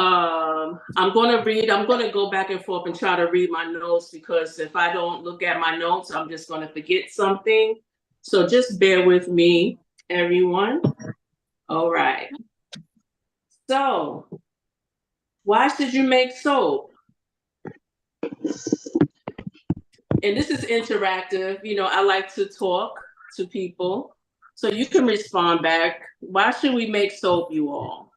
I'm going to go back and forth and try to read my notes, because if I don't look at my notes, I'm just going to forget something. So just bear with me, everyone. All right. So, why should you make soap? And this is interactive. You know, I like to talk to people. So you can respond back. Why should we make soap, you all?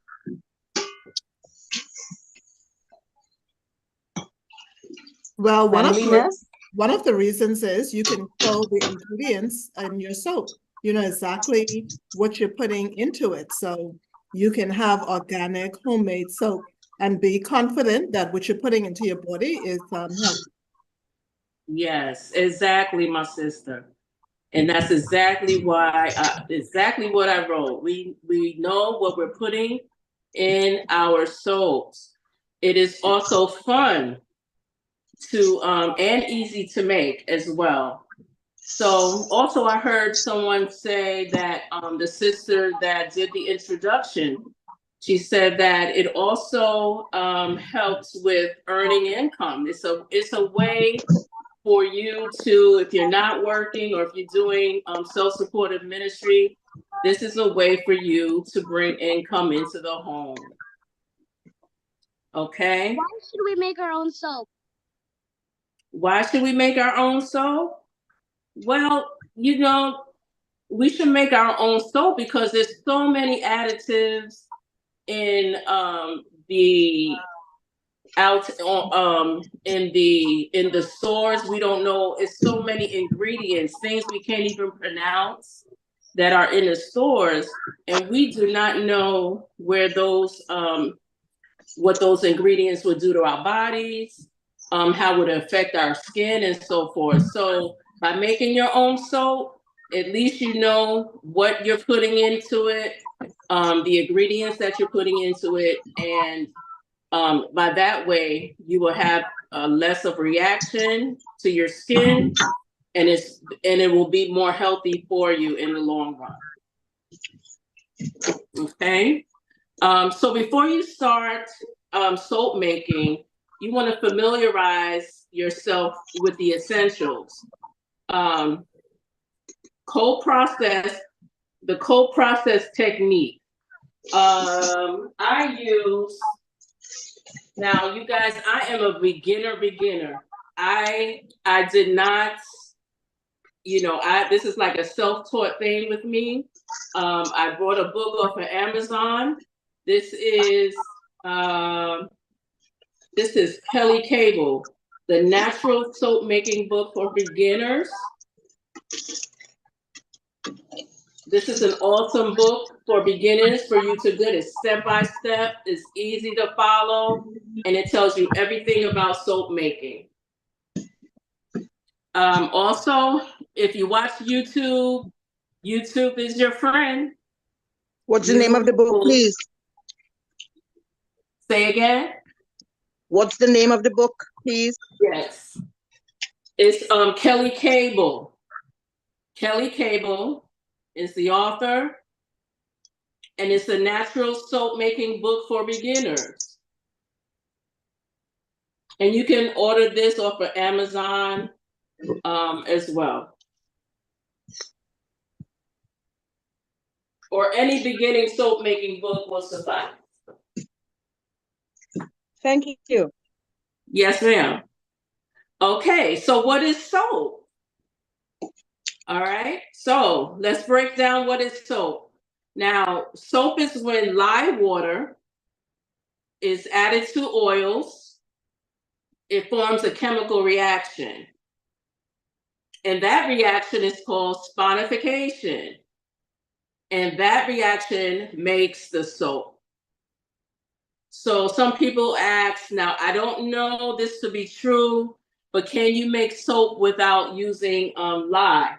Well, one of the reasons is you can follow the ingredients in your soap. You know exactly what you're putting into it. So you can have organic homemade soap and be confident that what you're putting into your body is healthy. Yes, exactly, my sister. And that's exactly why, exactly what I wrote. We know what we're putting in our soaps. It is also fun to and easy to make as well. So also I heard someone say that the sister that did the introduction, she said that it also helps with earning income. It's a way for you to, if you're not working or if you're doing self-supportive ministry, this is a way for you to bring income into the home. Okay? Why should we make our own soap? Why should we make our own soap? Well, you know, we should make our own soap because there's so many additives in the out in the stores. We don't know, it's so many ingredients, things we can't even pronounce that are in the stores, and we do not know where those what those ingredients would do to our bodies, how it would affect our skin and so forth. So by making your own soap, at least you know what you're putting into it, the ingredients that you're putting into it, and by that way, you will have less of reaction to your skin, and it will be more healthy for you in the long run. Okay. So before you start soap making, you want to familiarize yourself with the essentials. Cold process, the cold process technique. I use. Now, you guys, I am a beginner. I did not, you know, this is like a self-taught thing with me. I bought a book off of Amazon. This is Kelly Cable, The Natural Soap Making Book for Beginners. This is an awesome book for beginners for you to get it step by step. It's easy to follow, and it tells you everything about soap making. Also, if you watch YouTube, YouTube is your friend. What's the name of the book, please? Say again? What's the name of the book, please? Yes. It's Kelly Cable. Kelly Cable is the author, and it's a natural soap making book for beginners. And you can order this off of Amazon as well. Or any beginning soap making book will suffice. Thank you. Yes, ma'am. Okay, so what is soap? All right, so let's break down what is soap. Now, soap is when lye water is added to oils. It forms a chemical reaction. And that reaction is called sponification. And that reaction makes the soap. So some people ask, now I don't know this to be true, but can you make soap without using lye?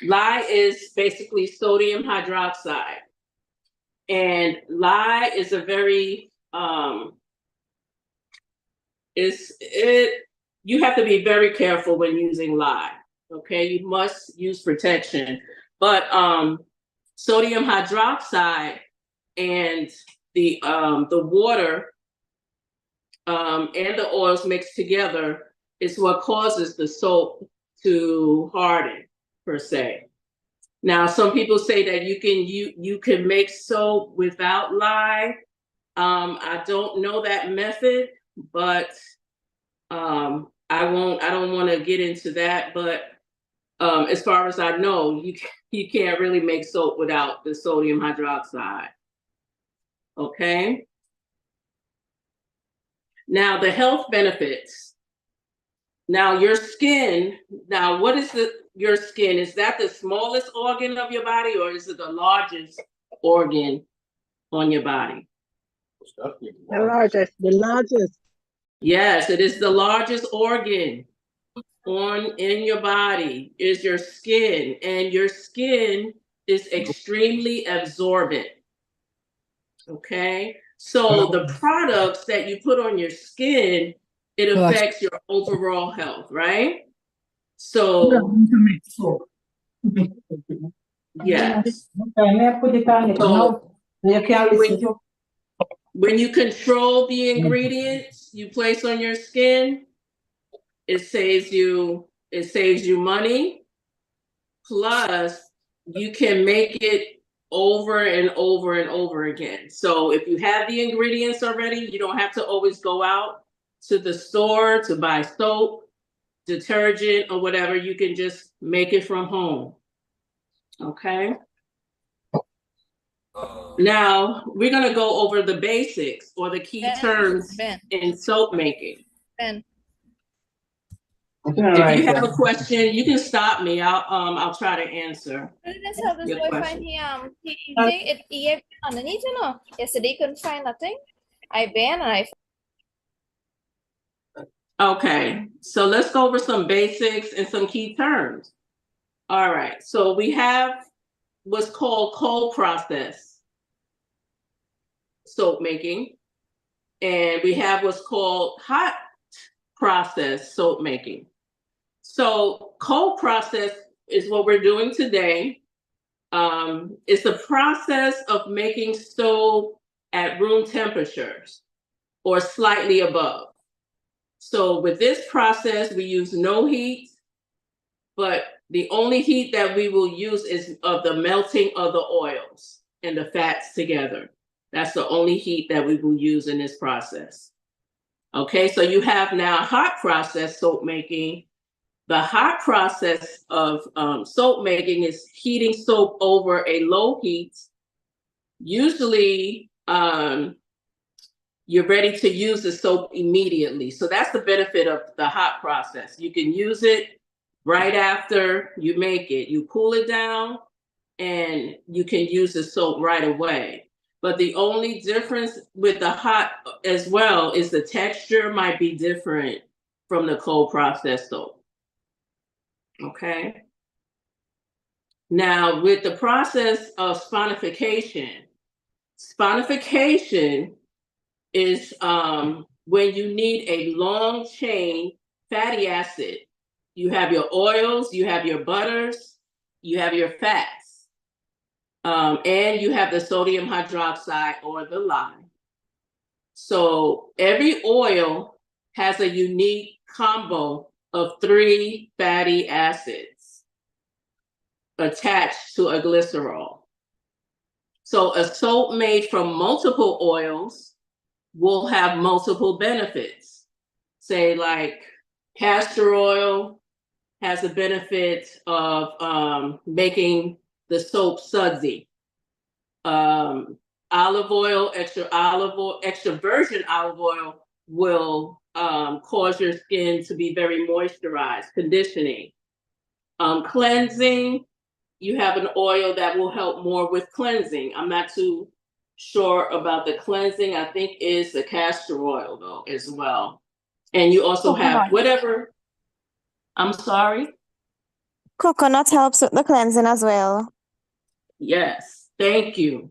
Lye is basically sodium hydroxide. And lye is a very, you have to be very careful when using lye, okay? You must use protection. But sodium hydroxide and the water and the oils mixed together is what causes the soap to harden, per se. Now, some people say that you can make soap without lye. I don't know that method, but I don't want to get into that. But as far as I know, you can't really make soap without the sodium hydroxide. Okay. Now the health benefits. Now your skin. Now, what is your skin? Is that the smallest organ of your body, or is it the largest organ on your body? The largest. The largest. Yes, it is the largest organ in your body is your skin, and your skin is extremely absorbent. Okay, so the products that you put on your skin, it affects your overall health, right? So yes. So when you control the ingredients you place on your skin, it saves you money. Plus, you can make it over and over and over again. So if you have the ingredients already, you don't have to always go out to the store to buy soap, detergent, or whatever. You can just make it from home. Okay. Now we're going to go over the basics or the key terms in soap making. If you have a question, you can stop me. I'll try to answer. Let's help this boy find him. He think it underneath, you know. Yesterday couldn't find nothing. I banned and Okay, so let's go over some basics and some key terms. All right, so we have what's called cold process soap making, and we have what's called hot process soap making. So cold process is what we're doing today. It's the process of making soap at room temperatures or slightly above. So with this process, we use no heat, but the only heat that we will use is of the melting of the oils and the fats together. That's the only heat that we will use in this process. Okay, so you have now hot process soap making. The hot process of soap making is heating soap over a low heat. Usually, you're ready to use the soap immediately. So that's the benefit of the hot process. You can use it right after you make it. You cool it down and you can use the soap right away. But the only difference with the hot as well is the texture might be different from the cold process soap. Okay. Now with the process of sponification is when you need a long chain fatty acid. You have your oils, you have your butters, you have your fats, and you have the sodium hydroxide or the lye. So every oil has a unique combo of 3 fatty acids attached to a glycerol. So a soap made from multiple oils will have multiple benefits. Say like castor oil has a benefit of making the soap sudsy. Olive oil, extra virgin olive oil will cause your skin to be very moisturized, conditioning. Cleansing, you have an oil that will help more with cleansing. I'm not too sure about the cleansing. I think it's the castor oil though as well. And you also have whatever. I'm sorry. Coconut helps with the cleansing as well. Yes, thank you.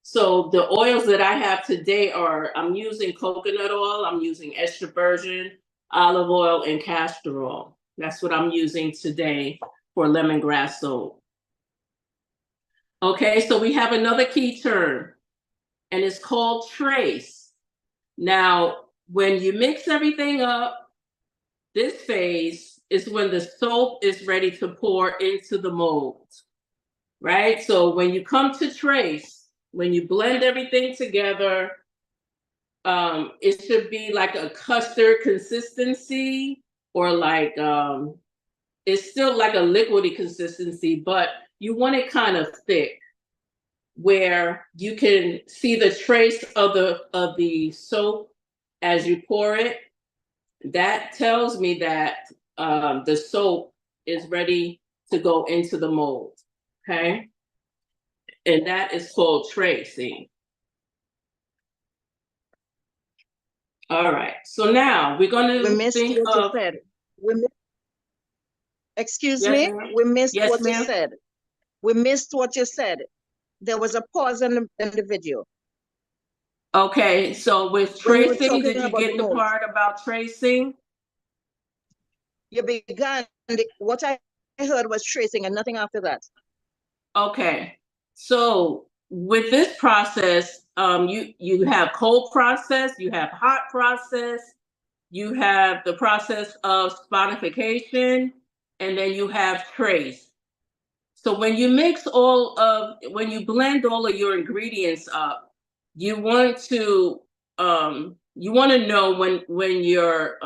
So the oils that I have today I'm using coconut oil, I'm using extra virgin olive oil, and castor oil. That's what I'm using today for lemongrass soap. Okay, so we have another key term, and it's called trace. Now, when you mix everything up, this phase is when the soap is ready to pour into the mold, right? So when you come to trace, when you blend everything together, it should be like a custard consistency, or like it's still like a liquidy consistency, but you want it kind of thick, where you can see the trace of the soap as you pour it. That tells me that the soap is ready to go into the mold. Okay, and that is called tracing. All right, so now we're going We to missed think what you of. said. Excuse Yes, me, ma'am. we missed Yes, what you ma'am. said. We missed what you said. There was a pause in the video. Okay, so with When you were tracing, talking did you about the get the mold, part about tracing? you began, what I heard was tracing and nothing after that. Okay, so with this process, you have cold process, you have hot process, you have the process of sponification, and then you have trace. So when you when you blend all of your ingredients up, you want to know when your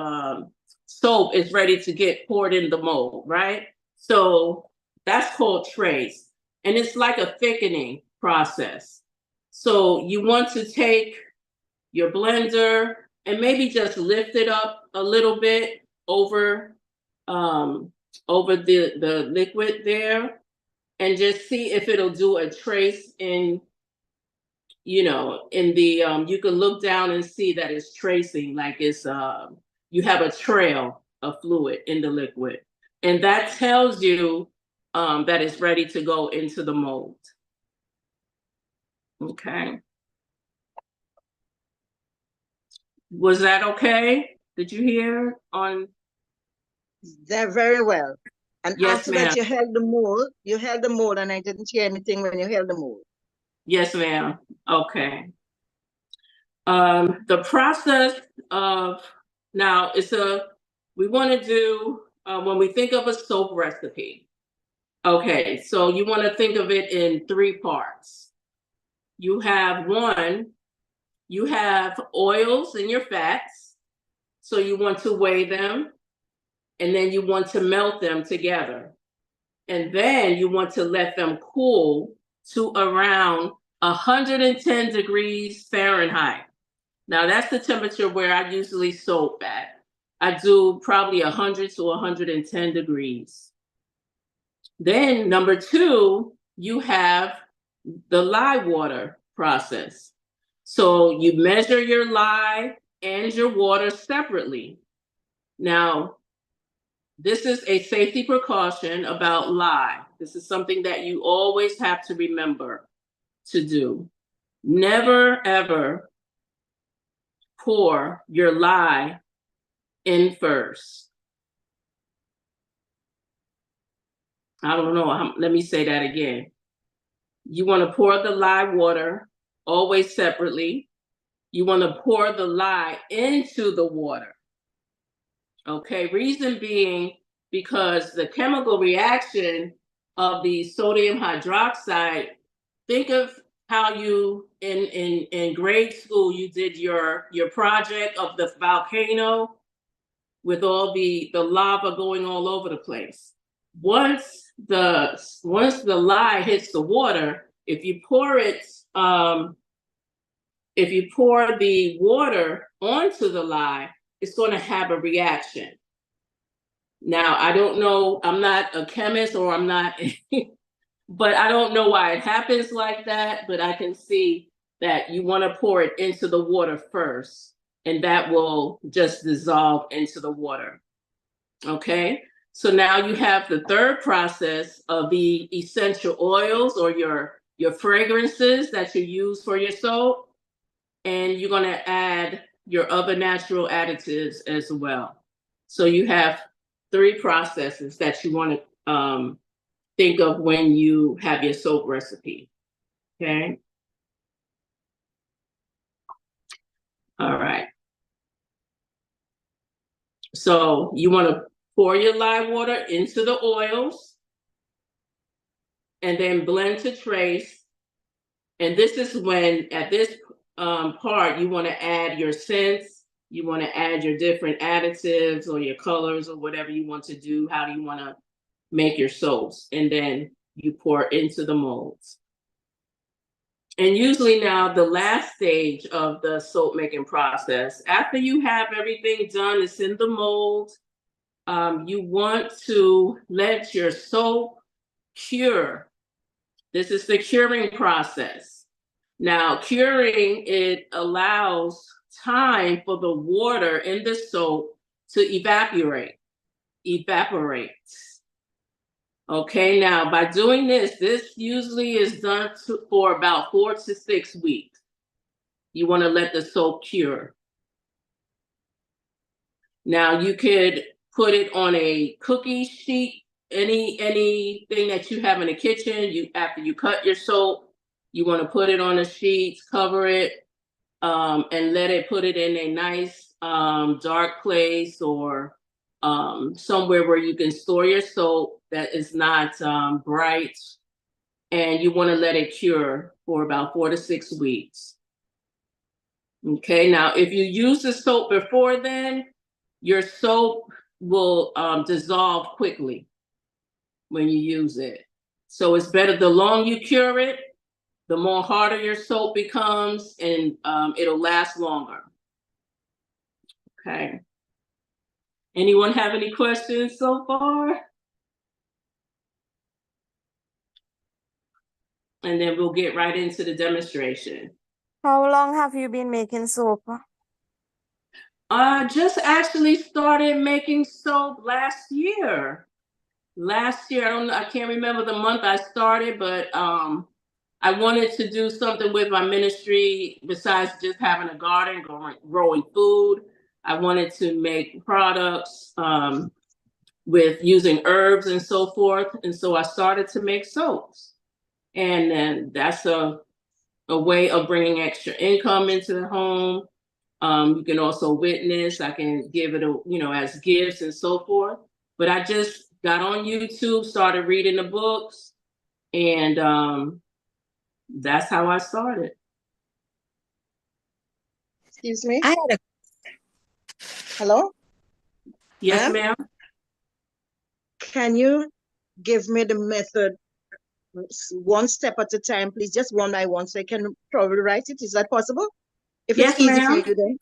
soap is ready to get poured in the mold, right? So that's called trace, and it's like a thickening process. So you want to take your blender and maybe just lift it up a little bit um, over the liquid there, and just see if it'll do a trace in, in the, you can look down and see that it's tracing, like it's, you have a trail of fluid in the liquid. And that tells you that it's ready to go into the mold. Okay. Was that okay? Did you hear on? They're very well. And Yes, after ma'am. that, you held the mold, and I didn't hear anything when you held the mold. Yes, ma'am. Okay. The process of, now we want to do, when we think of a soap recipe, okay, so you want to think of it in 3 parts. You have oils and your fats. So you want to weigh them, and then you want to melt them together. And then you want to let them cool to around 110 degrees Fahrenheit. Now that's the temperature where I usually soap at. I do probably 100 to 110 degrees. Then number 2, you have the lye water process. So you measure your lye and your water separately. Now, this is a safety precaution about lye. This is something that you always have to remember to do. Never, ever pour your lye in first. I don't know. Let me say that again. You want to pour the lye water always separately. You want to pour the lye into the water. Okay, reason being because the chemical reaction of the sodium hydroxide, think of how you in grade school you did your project of the volcano with all the lava going all over the place. Once the lye hits the water, if you pour the water onto the lye, it's going to have a reaction. Now, I don't know, I'm not a chemist, or I'm not, but I don't know why it happens like that, but I can see that you want to pour it into the water first, and that will just dissolve into the water. Okay, so now you have the third process of the essential oils, or your fragrances that you use for your soap, and you're going to add your other natural additives as well. So you have 3 processes that you want to think of when you have your soap recipe. Okay. All right. So you want to pour your lye water into the oils and then blend to trace. And this is when, at this part, you want to add your scents. You want to add your different additives or your colors or whatever you want to do. How do you want to make your soaps? And then you pour into the molds. And usually now the last stage of the soap making process, after you have everything done, it's in the mold, you want to let your soap cure. This is the curing process. Now, curing, it allows time for the water in the soap to evaporate. Okay, now by doing this, this usually is done for about 4 to 6 weeks. You want to let the soap cure. Now you could put it on a cookie sheet, anything that you have in the kitchen. After you cut your soap, you want to put it on a sheet, cover it, and let it put it in a nice dark place or somewhere where you can store your soap that is not bright, and you want to let it cure for about 4 to 6 weeks. Okay, now if you use the soap before then, your soap will dissolve quickly when you use it. So it's better, the longer you cure it, the more harder your soap becomes, and it'll last longer. Okay. Anyone have any questions so far? And then we'll get right into the demonstration. How long have you been making soap? I just actually started making soap last year. I can't remember the month I started, but I wanted to do something with my ministry besides just having a garden, growing food. I wanted to make products with using herbs and so forth. And so I started to make soaps. And then that's a way of bringing extra income into the home. You can also witness. I can give it as gifts and so forth. But I just got on YouTube, started reading the books, and that's how I started. Excuse me. Hello? Yes, ma'am. Can you give me the method one step at a time, please? Just one by one, so I can probably write it. Is that possible? If Yes, it's easy for ma'am. you, then.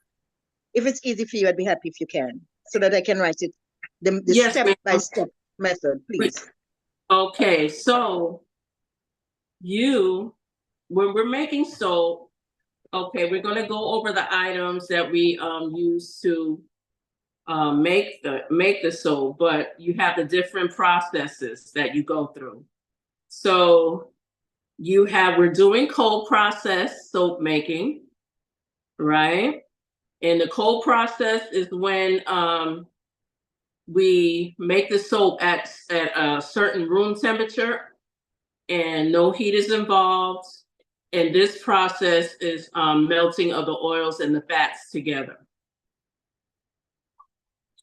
If it's easy for you, I'd be happy if you can, so that I can write it. The Yes, step-by-step method, please. Okay, so when we're making soap, okay, we're going to go over the items that we use to make the soap, but you have the different processes that you go through. So we're doing cold process soap making, right? And the cold process is when we make the soap at a certain room temperature and no heat is involved. And this process is melting of the oils and the fats together.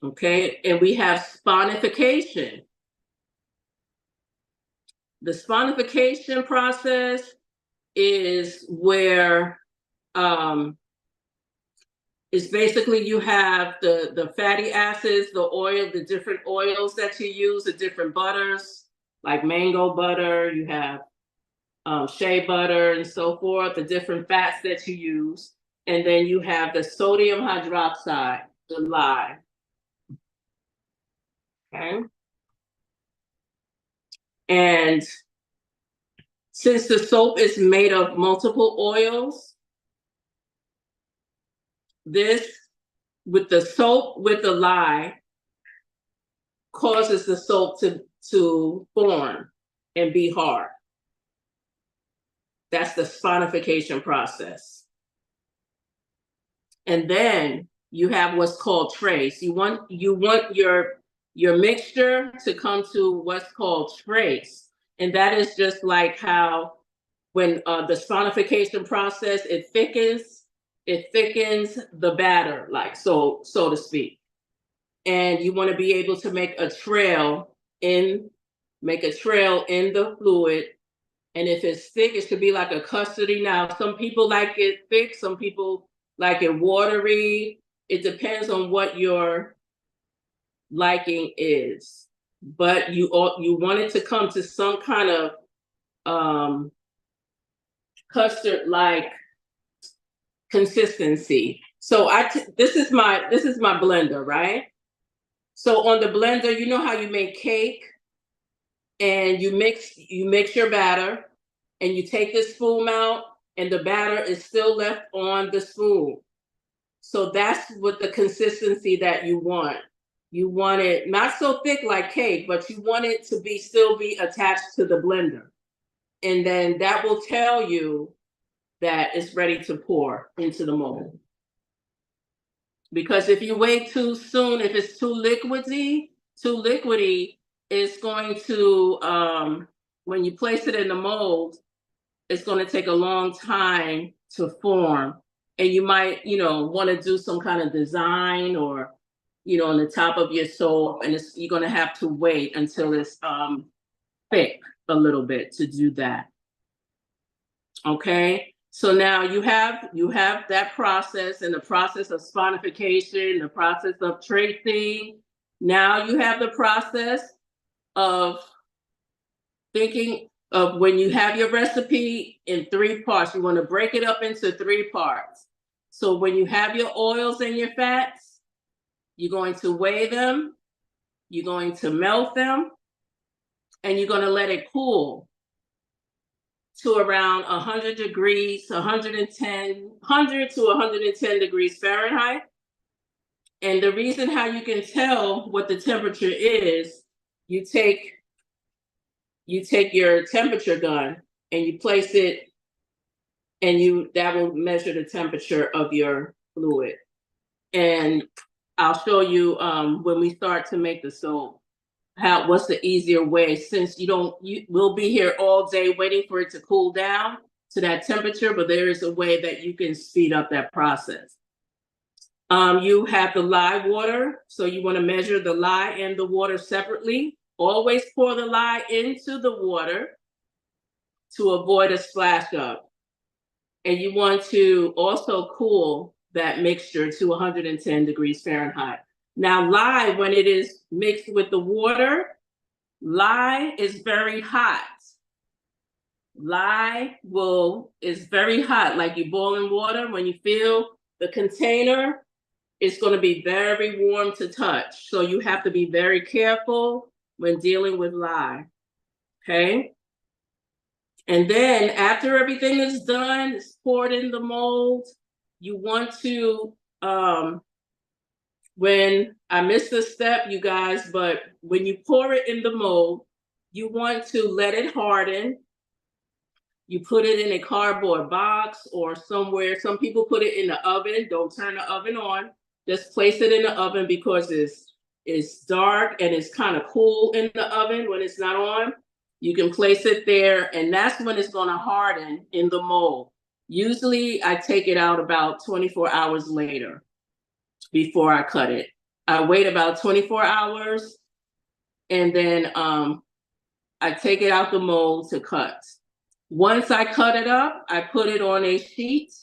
Okay, and we have sponification. The sponification process is where it's basically you have the fatty acids, the oil, the different oils that you use, the different butters, like mango butter, you have shea butter and so forth, the different fats that you use. And then you have the sodium hydroxide, the lye. Okay. And since the soap is made of multiple oils, this with the lye causes the soap to form and be hard. That's the sponification process. And then you have what's called trace. You want your mixture to come to what's called trace. And that is just like how when the sponification process, it thickens the batter, like so to speak. and you want to be able to make a trail in the fluid. And if it's thick, it should be like a custardy. Now, some people like it thick, some people like it watery. It depends on what your liking is. But you want it to come to some kind of custard-like consistency. So this is my blender, right? So on the blender, you know how you make cake, and you mix your batter, and you take the spoon out, and the batter is still left on the spoon. So that's what the consistency that you want. You want it not so thick like cake, but you want it to still be attached to the blender. And then that will tell you that it's ready to pour into the mold. Because if you wait too soon, if it's too liquidy, it's going to, when you place it in the mold, it's going to take a long time to form. And you might, want to do some kind of design or, on the top of your soap, and you're going to have to wait until it's thick a little bit to do that. Okay. So now you have that process, and the process of sponification, the process of tracing. Now you have the process of thinking of when you have your recipe in 3 parts. You want to break it up into 3 parts. So when you have your oils and your fats, you're going to weigh them, you're going to melt them, and you're going to let it cool to around 100 degrees, 100 to 110 degrees Fahrenheit. And the reason how you can tell what the temperature is, you take your temperature gun and you place it, and that will measure the temperature of your fluid. And I'll show you when we start to make the soap, what's the easier way, since we'll be here all day waiting for it to cool down to that temperature, but there is a way that you can speed up that process. You have the lye water, so you want to measure the lye and the water separately. Always pour the lye into the water to avoid a splash up. And you want to also cool that mixture to 110 degrees Fahrenheit. Now, lye, when it is mixed with the water, lye is very hot. Lye is very hot, like you boiling water. When you feel the container, it's going to be very warm to touch. So you have to be very careful when dealing with lye, okay? And then after everything is done, it's poured in the mold, you want to, when I missed a step, you guys, but when you pour it in the mold, you want to let it harden. You put it in a cardboard box or somewhere. Some people put it in the oven. Don't turn the oven on. Just place it in the oven because it's dark and it's kind of cool in the oven when it's not on. You can place it there, and that's when it's going to harden in the mold. Usually I take it out about 24 hours later before I cut it. I wait about 24 hours and then I take it out the mold to cut. Once I cut it up, I put it on a sheet,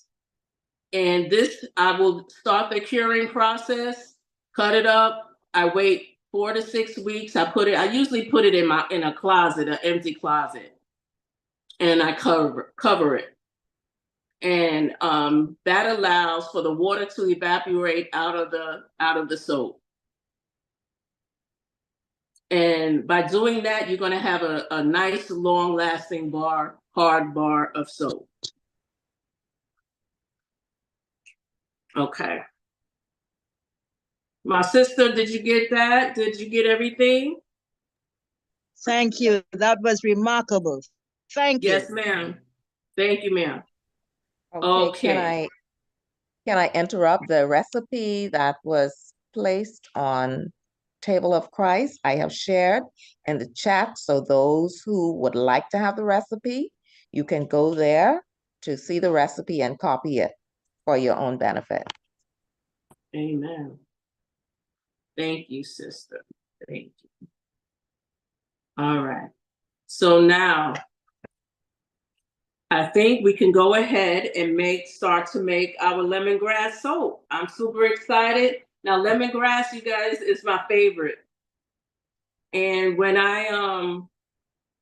and I will start the curing process, cut it up. I wait 4 to 6 weeks. I usually put it in a closet, an empty closet, and I cover it. And that allows for the water to evaporate out of the soap. And by doing that, you're going to have a nice, long-lasting hard bar of soap. Okay. My sister, did you get that? Did you get everything? Thank you. That was remarkable. Thank you. Yes, ma'am. Thank you, ma'am. Okay. Can I interrupt the recipe that was placed on Table of Christ? I have shared in the chat, so those who would like to have the recipe, you can go there to see the recipe and copy it for your own benefit. Amen. Thank you, sister. Thank you. All right. So now I think we can go ahead and start to make our lemongrass soap. I'm super excited. Now, lemongrass, you guys, is my favorite. And when I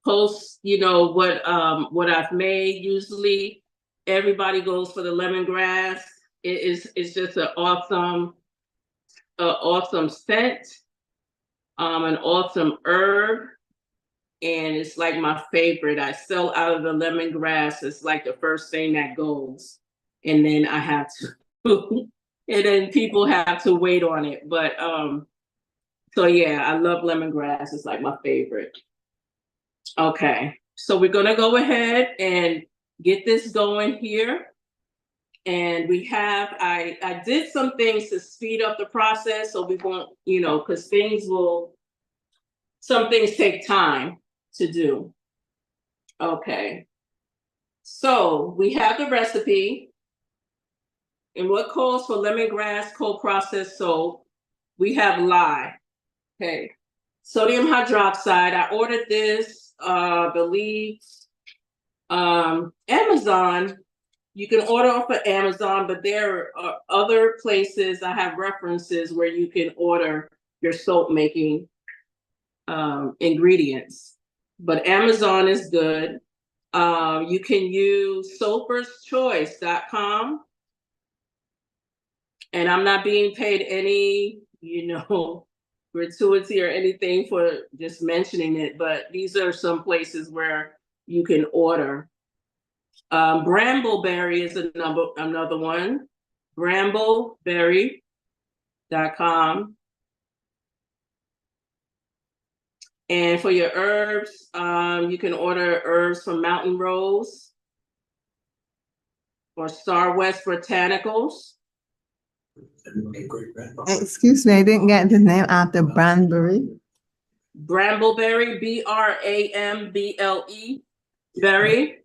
post, what I've made, usually everybody goes for the lemongrass. It's just an awesome scent, an awesome herb. And it's like my favorite. I sell out of the lemongrass. It's like the first thing that goes. And then I have to, and then people have to wait on it. But so yeah, I love lemongrass. It's like my favorite. Okay, so we're gonna go ahead and get this going here. And we have, I did some things to speed up the process so we won't, because some things take time to do. Okay, so we have the recipe, and what calls for lemongrass cold processed soap. We have lye. Okay, sodium hydroxide. I ordered this, believe, Amazon. You can order off of Amazon, but there are other places. I have references where you can order your soap making ingredients. But Amazon is good. You can use soaperschoice.com. And I'm not being paid any, gratuity or anything for just mentioning it, but these are some places where you can order. Brambleberry is another one. Brambleberry.com. And for your herbs, you can order herbs from Mountain Rose or Star West Botanicals. Excuse me, I didn't get the name after Branbury. Brambleberry, BRAMBLE, berry.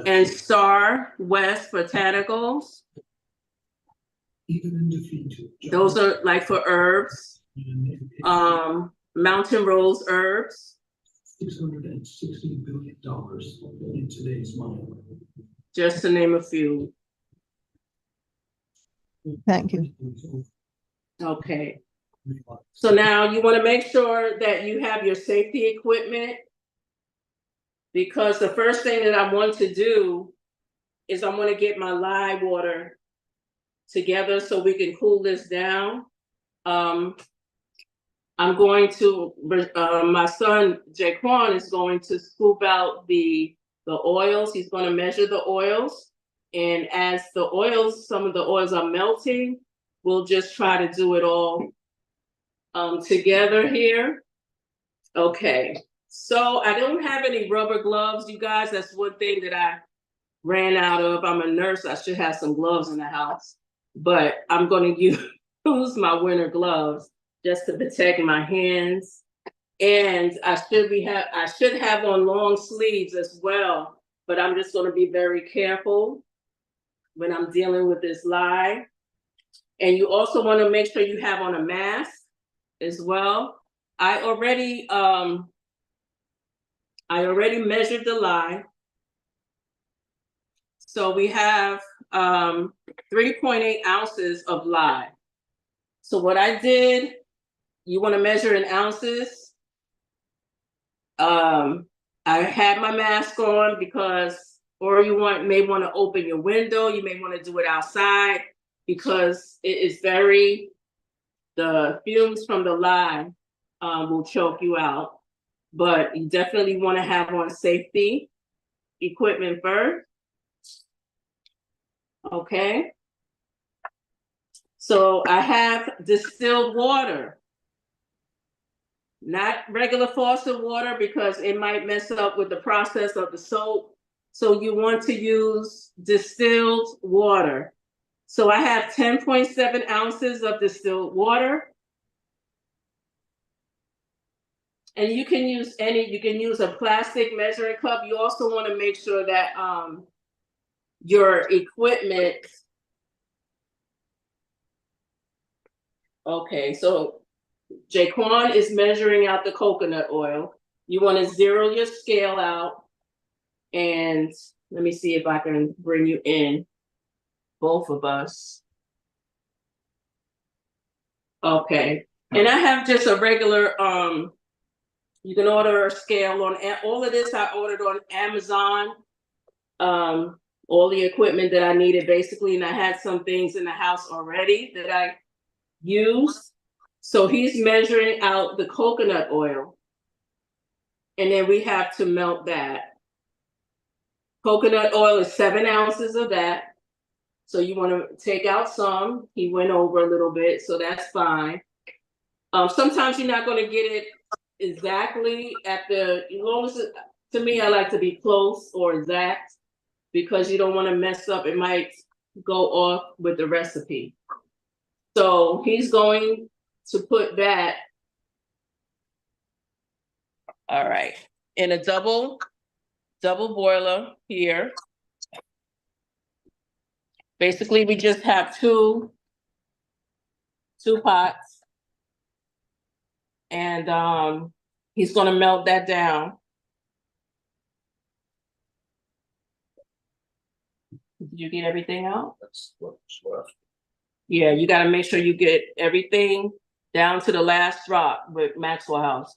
And Star West Botanicals. Those are like for herbs. Mountain Rose herbs. $660 billion in today's money. Just to name a few. Thank you. Okay. So now you want to make sure that you have your safety equipment, because the first thing that I want to do is I want to get my lye water together so we can cool this down. I'm going to, my son, Jaquan, is going to scoop out the oils. He's going to measure the oils. And as some of the oils are melting, we'll just try to do it all together here. Okay, so I don't have any rubber gloves, you guys. That's one thing that I ran out of. I'm a nurse. I should have some gloves in the house, but I'm going to use my winter gloves just to protect my hands. And I should have on long sleeves as well, but I'm just going to be very careful when I'm dealing with this lye. And you also want to make sure you have on a mask as well. I already measured the lye. So we have 3.8 ounces of lye. So what I did, you want to measure in ounces. I had my mask on because, or you may want to open your window. You may want to do it outside because it is the fumes from the lye will choke you out. But you definitely want to have on safety equipment first. Okay. So I have distilled water, not regular faucet water because it might mess up with the process of the soap. So you want to use distilled water. So I have 10.7 ounces of distilled water. And you can use a plastic measuring cup. You also want to make sure that your equipment Okay, so Jaquan is measuring out the coconut oil. You want to zero your scale out, and let me see if I can bring you in, both of us. Okay, and I have just a regular, you can order a scale on, all of this I ordered on Amazon. All the equipment that I needed basically, and I had some things in the house already that I used. So he's measuring out the coconut oil, and then we have to melt that. Coconut oil is 7 ounces of that. So you want to take out some. He went over a little bit, so that's fine. Sometimes you're not going to get it exactly at the, as long as it, to me, I like to be close or exact, because you don't want to mess up. It might go off with the recipe. So he's going to put that, all right, in a double boiler here. Basically, we just have two pots, and he's going to melt that down. Did you get everything out? That's what's left. Yeah, you got to make sure you get everything down to the last drop with Maxwell House.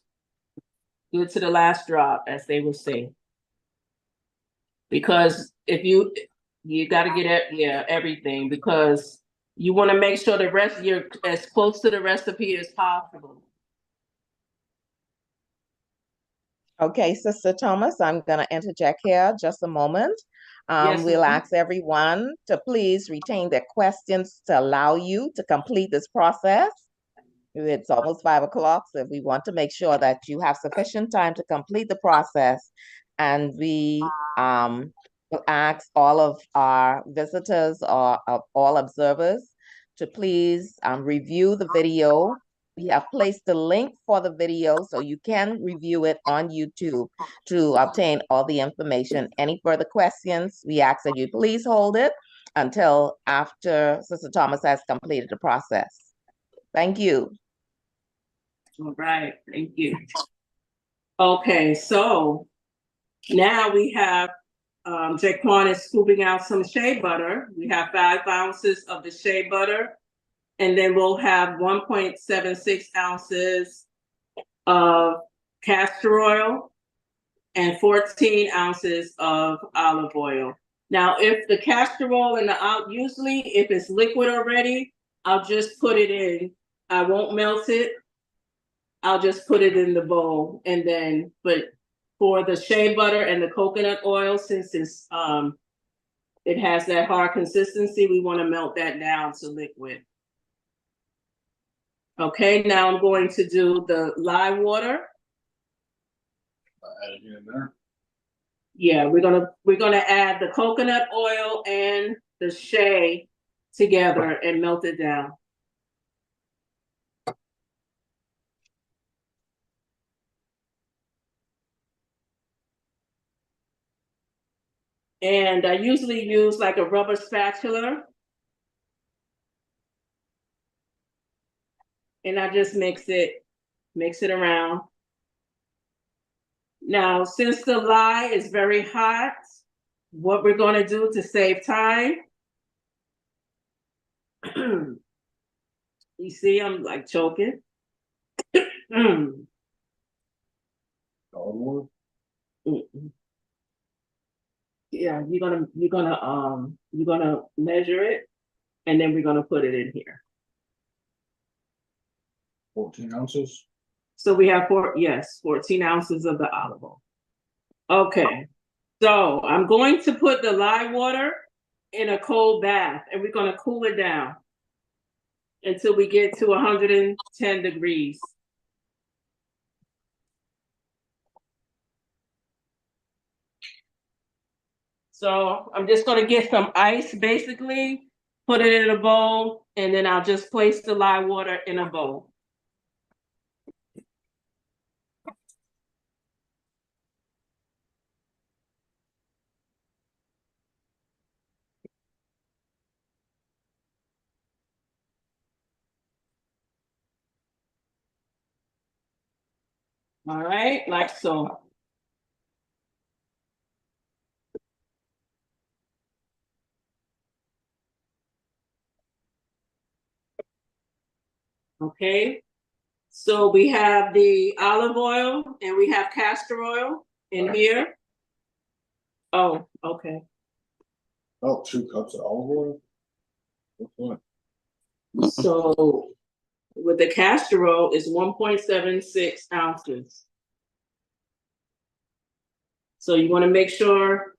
Good to the last drop, as they will say. Because if you got to get everything, because you want to make sure the rest, you're as close to the recipe as possible. Okay, Sister Thomas, I'm going to interject here just a moment. Yes, we'll ma'am. ask everyone to please retain their questions to allow you to complete this process. It's almost 5 o'clock, so we want to make sure that you have sufficient time to complete the process. And we will ask all of our visitors or all observers to please review the video. We have placed the link for the video so you can review it on YouTube to obtain all the information. Any further questions, we ask that you please hold it until after Sister Thomas has completed the process. Thank you. All right, thank you. Okay, so now we have Jaquan is scooping out some shea butter. We have 5 ounces of the shea butter, and then we'll have 1.76 ounces of castor oil and 14 ounces of olive oil. Now, if the castor oil and usually if it's liquid already, I'll just put it in. I won't melt it. I'll just put it in the bowl, and then, but for the shea butter and the coconut oil, since it's it has that hard consistency, we want to melt that down to liquid. Okay, now I'm going to do the lye water. Add it in there. Yeah, we're gonna add the coconut oil and the shea together and melt it down. And I usually use like a rubber spatula. And I just mix it around. Now, since the lye is very hot, what we're going to do to save time, you see, I'm like choking. Yeah, you're gonna measure it, and then we're gonna put it in here. 14 ounces. So we have 14 ounces of the olive oil. Okay, so I'm going to put the lye water in a cold bath, and we're gonna cool it down until we get to 110 degrees. So I'm just gonna get some ice, basically, put it in a bowl, and then I'll just place the lye water in a bowl. All right, like so. Okay, so we have the olive oil and we have castor oil in here. Oh, okay. Oh, 2 cups of olive oil? Which one? So with the castor oil is 1.76 ounces. So you want to make sure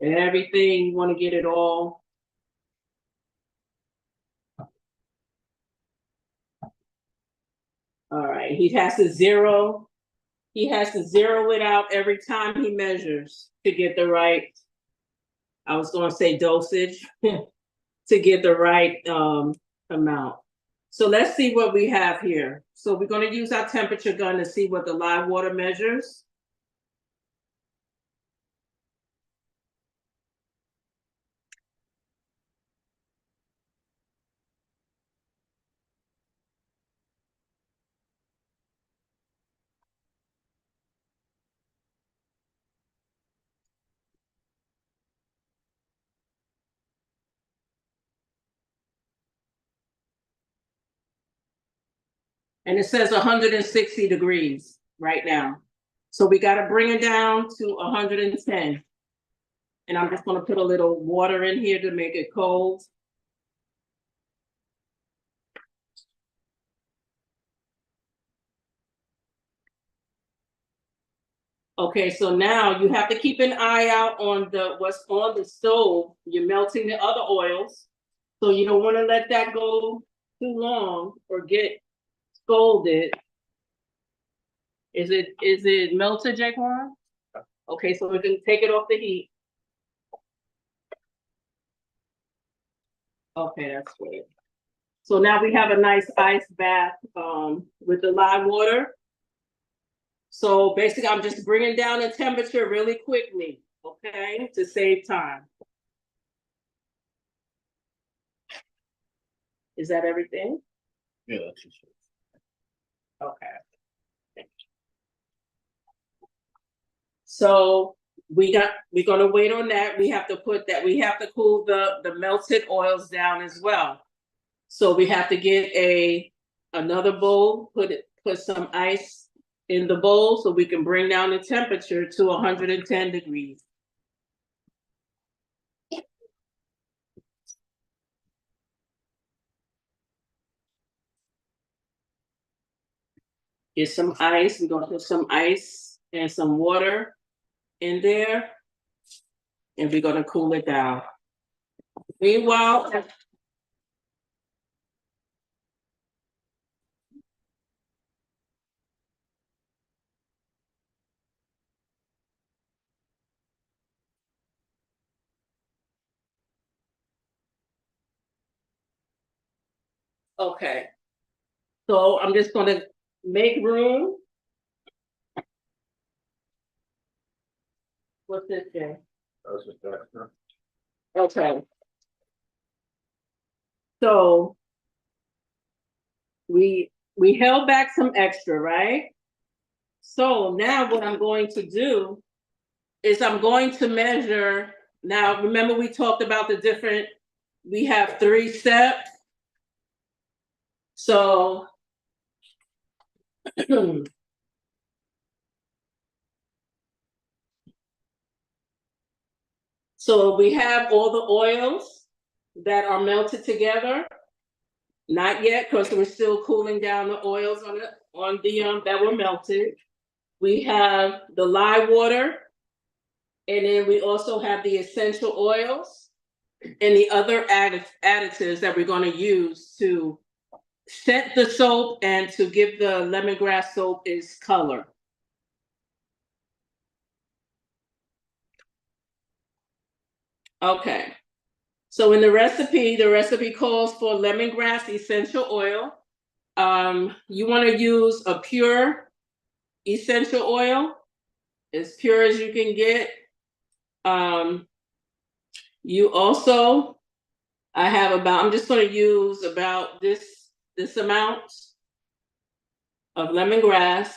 everything, you want to get it all. All right, he has to zero it out every time he measures to get the right, I was going to say dosage, to get the right amount. So let's see what we have here. So we're going to use our temperature gun to see what the live water measures. And it says 160 degrees right now. So we got to bring it down to 110. And I'm just going to put a little water in here to make it cold. Okay, so now you have to keep an eye out on what's on the stove. You're melting the other oils. So you don't want to let that go too long or get scalded. Is it melted, Jaquan? Okay, so we can take it off the heat. Okay, that's great. So now we have a nice ice bath with the live water. So basically, I'm just bringing down the temperature really quickly, okay, to save time. Is that everything? Yeah, that's just. Okay. So we're gonna wait on that. We have to cool the melted oils down as well. So we have to get another bowl, put some ice in the bowl so we can bring down the temperature to 110 degrees. Get some ice. We're gonna put some ice and some water in there, and we're gonna cool it down. Meanwhile, okay. So I'm just gonna make room. What's this thing? That's a factor. Okay. So we held back some extra, right? So now what I'm going to do is I'm going to measure. Now, remember we talked about we have 3 steps. So so we have all the oils that are melted together. Not yet, because we're still cooling down the oils on the that were melted. We have the lye water, and then we also have the essential oils and the other additives that we're going to use to set the soap and to give the lemongrass soap its color. Okay. So in the recipe calls for lemongrass essential oil. You want to use a pure essential oil, as pure as you can get. You also, I'm just going to use about this amount of lemongrass.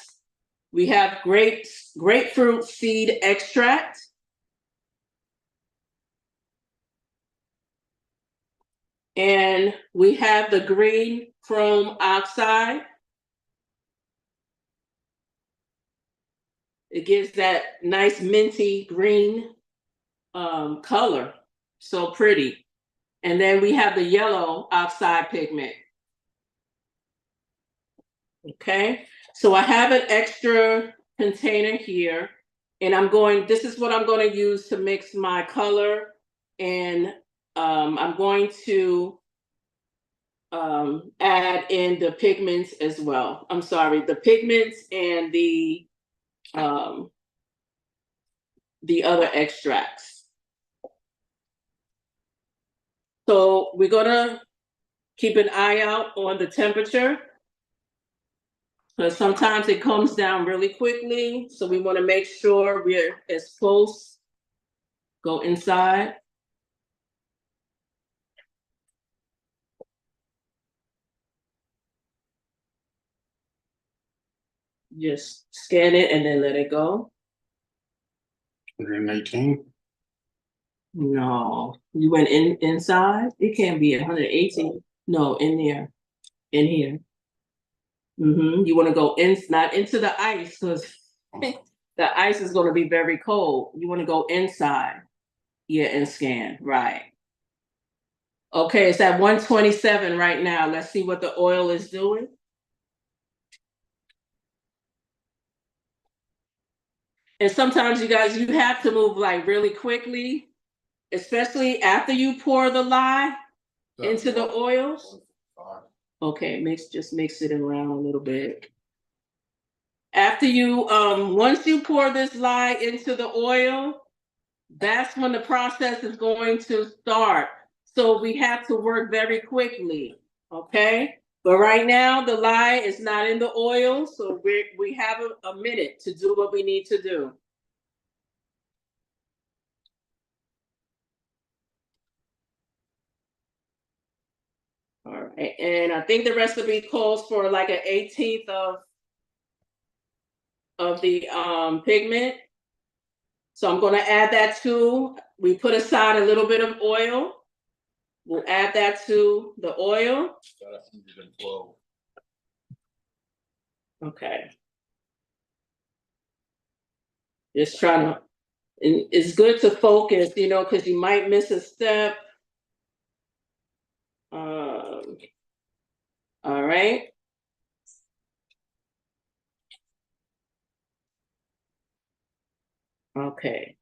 We have grapefruit seed extract. And we have the green chrome oxide. It gives that nice minty green color. So pretty. And then we have the yellow oxide pigment. Okay, so I have an extra container here, and this is what I'm going to use to mix my color, and I'm going to add in the pigments as well. I'm sorry, the pigments and the other extracts. So we're gonna keep an eye out on the temperature, because sometimes it comes down really quickly. So we want to make sure we're as close. Go inside. Just scan it and then let it go. 118. No, you went inside. It can't be 118. No, in there, in here. You want to go not into the ice, because the ice is going to be very cold. You want to go inside, yeah, and scan. Right. Okay, it's at 127 right now. Let's see what the oil is doing. And sometimes you guys, you have to move like really quickly, especially after you pour the lye into the oils. Okay, just mix it around a little bit. After you, once you pour this lye into the oil, that's when the process is going to start. So we have to work very quickly, okay? But right now, the lye is not in the oil, so we have a minute to do what we need to do. All right, and I think the recipe calls for like an 1/18 of the pigment. So I'm gonna add that too. We put aside a little bit of oil. We'll add that to the oil. 112. Okay. Just trying to, and it's good to focus, because you might miss a step. All right. Okay.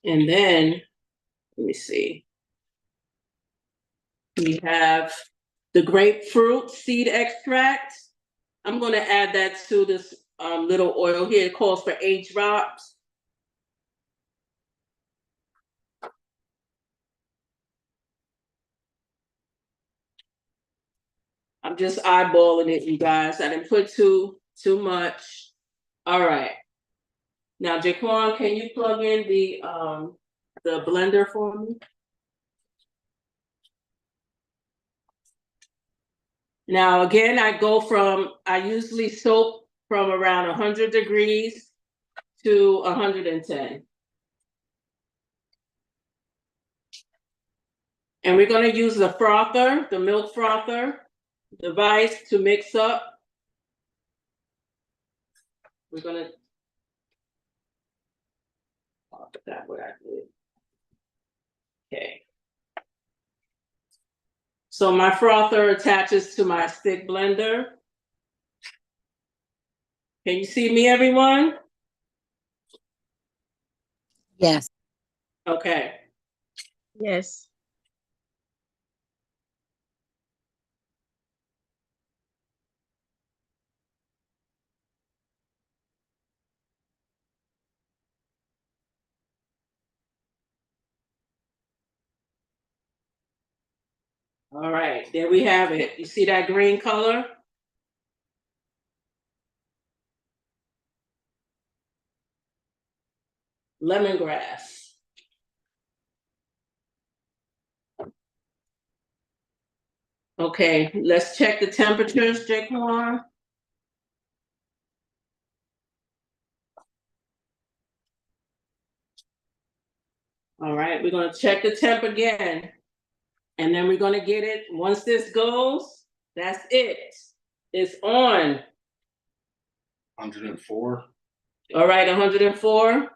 And then, let me see. We have the grapefruit seed extract. I'm going to add that to this little oil here. It calls for 8 drops. I'm just eyeballing it, you guys. I didn't put too much. All right. Now, Jaquan, can you plug in the blender for me? Now, again, I usually soak from around 100 degrees to 110. And we're going to use the frother, the milk frother device to mix up. We're going to that what I did. Okay. So my frother attaches to my stick blender. Can you see me, everyone? Yes. Okay. Yes. All right, there we have it. You see that green color? Lemongrass. Okay, let's check the temperatures, Jaquan. All right, we're gonna check the temp again. And then we're gonna get it, once this goes, that's it. It's on. 104. All right, 104.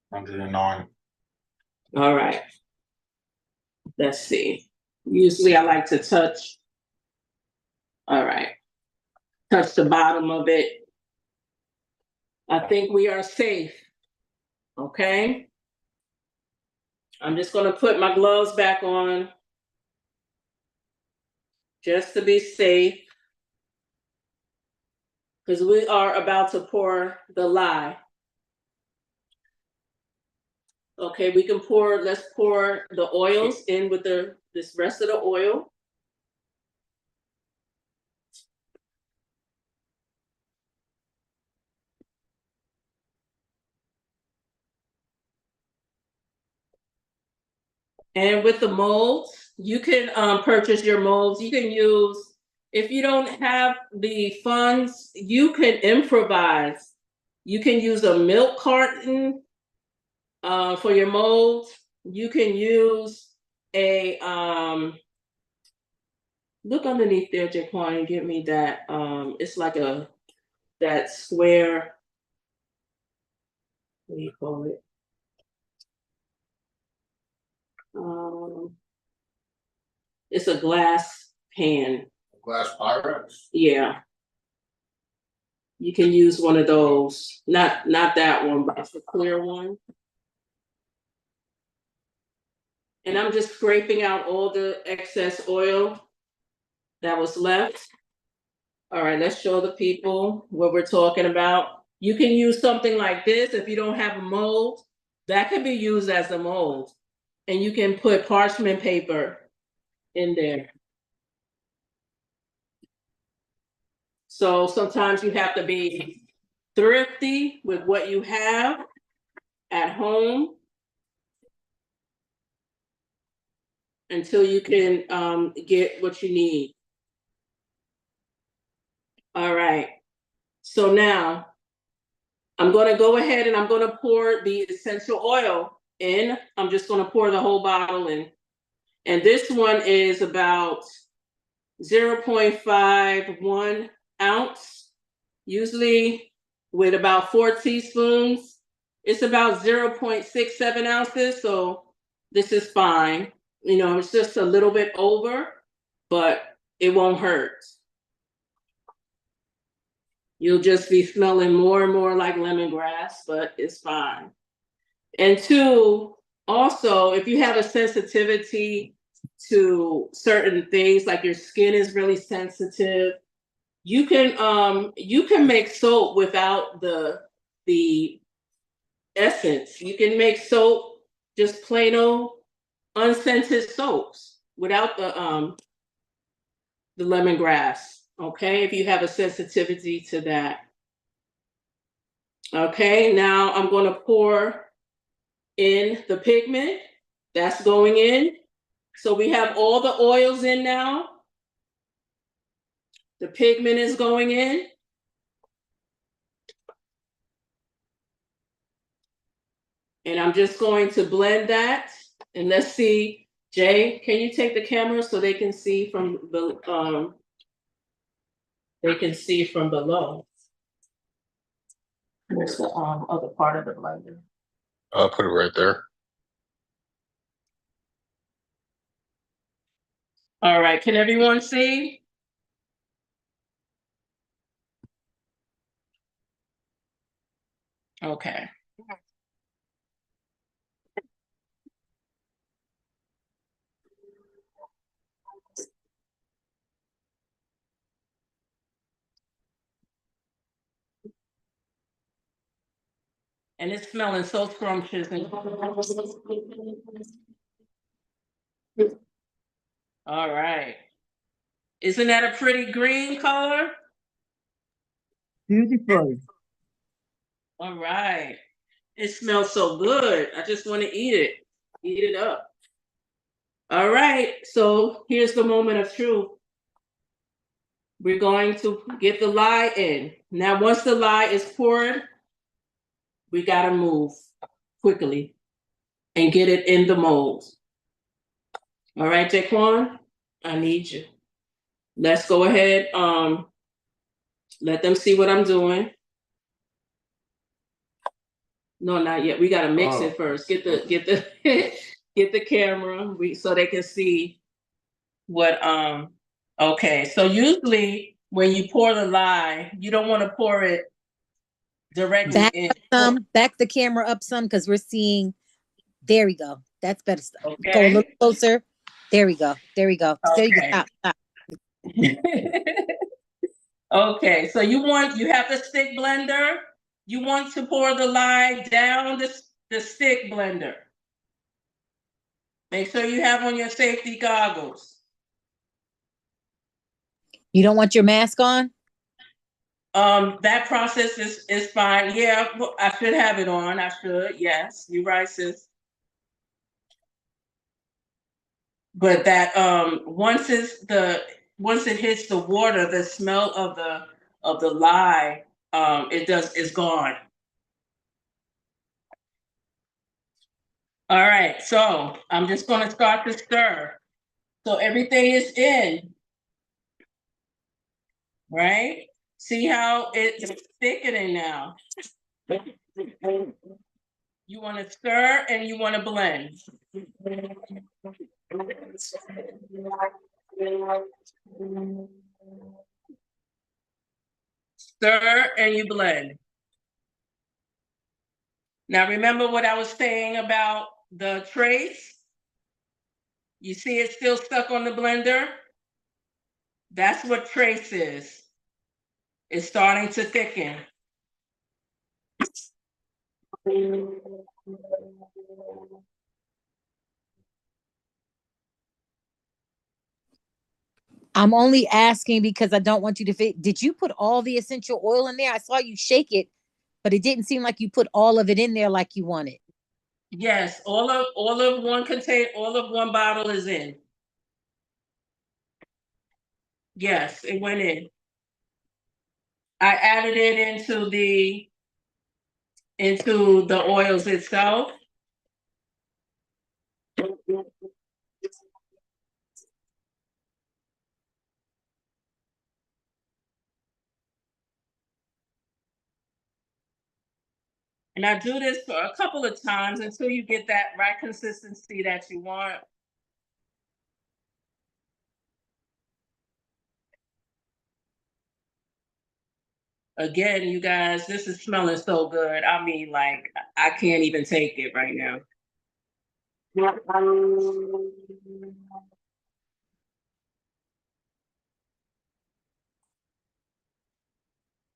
109. All right. Let's see. Usually I like to touch. All right. Touch the bottom of it. I think we are safe. Okay. I'm just gonna put my gloves back on just to be safe, because we are about to pour the lye. Okay, we can pour, let's pour the oils in with this rest of the oil. And with the molds, you can purchase your molds. You can use, if you don't have the funds, you can improvise. You can use a milk carton for your molds. You can use a, look underneath there, Jaquan, and give me that, it's like that square, what do you call it? It's a glass pan. Glass Pyrex. Yeah. You can use one of those. Not that one, but it's a clear one. And I'm just scraping out all the excess oil that was left. All right, let's show the people what we're talking about. You can use something like this if you don't have a mold. That could be used as a mold. And you can put parchment paper in there. So sometimes you have to be thrifty with what you have at home until you can get what you need. All right. So now I'm going to go ahead and I'm going to pour the essential oil in. I'm just going to pour the whole bottle in. And this one is about 0.51 ounce, usually with about 4 teaspoons. It's about 0.67 ounces. So this is fine. You know, it's just a little bit over, but it won't hurt. You'll just be smelling more and more like lemongrass, but it's fine. And two, also, if you have a sensitivity to certain things, like your skin is really sensitive, you can make soap without the essence. You can make soap, just plain old unscented soaps without the lemongrass. Okay, if you have a sensitivity to that. Okay, now I'm going to pour in the pigment. That's going in. So we have all the oils in now. The pigment is going in. And I'm just going to blend that. And let's see, Jay, can you take the camera so they can see from the below? Where's the other part of the blender? I'll put it right there. All right, can everyone see? Okay. And it's smelling so scrumptious. All right. Isn't that a pretty green color? Beautiful. All right. It smells so good. I just want to eat it. Eat it up. All right. So here's the moment of truth. we're going to get the lye in. Now, once the lye is poured, we gotta move quickly and get it in the mold. All right, Jaquan, I need you. Let's go ahead. Let them see what I'm doing. No, not yet. We gotta mix it first. Get the get the camera so they can see what okay. So usually when you pour the lye, you don't want to pour it directly in. Back the camera up some because we're seeing. There we go. That's better stuff. Okay. Go a little closer. There we go. There we go. There you go. Okay. Stop. Okay, so you have the stick blender. You want to pour the lye down the stick blender. Make sure you have on your safety goggles. You don't want your mask on? That process is fine. Yeah, I should have it on. I should. Yes, you're right, sis. But that once it hits the water, the smell of the lye is gone. All right, so I'm just going to start to stir. So everything is in, right? See how it's thickening now. You want to stir and you want to blend. Stir and you blend. Now remember what I was saying about the trace? You see it's still stuck on the blender? That's what trace is. It's starting to thicken. I'm only asking because I don't want you to fit. Did you put all the essential oil in there? I saw you shake it, but it didn't seem like you put all of it in there like you wanted. Yes, all of one bottle is in. Yes, it went in. I added it into the oils itself. And I do this for a couple of times until you get that right consistency that you want. Again, you guys, this is smelling so good. I mean, like, I can't even take it right now.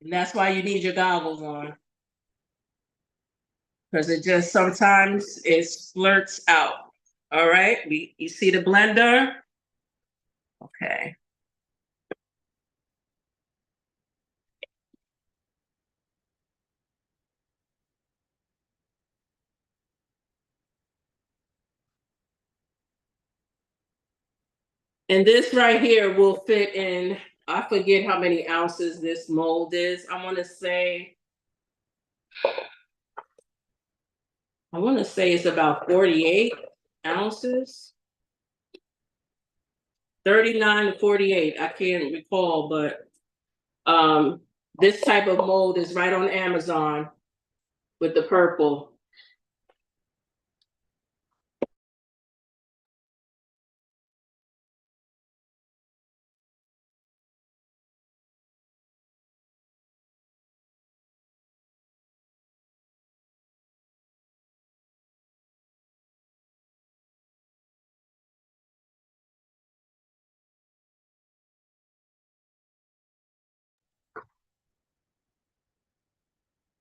And that's why you need your goggles on. Because it just sometimes it splurts out. All right, you see the blender? Okay. And this right here will fit in, I forget how many ounces this mold is. I want to say it's about 48 ounces. 39 to 48, I can't recall, but this type of mold is right on Amazon with the purple.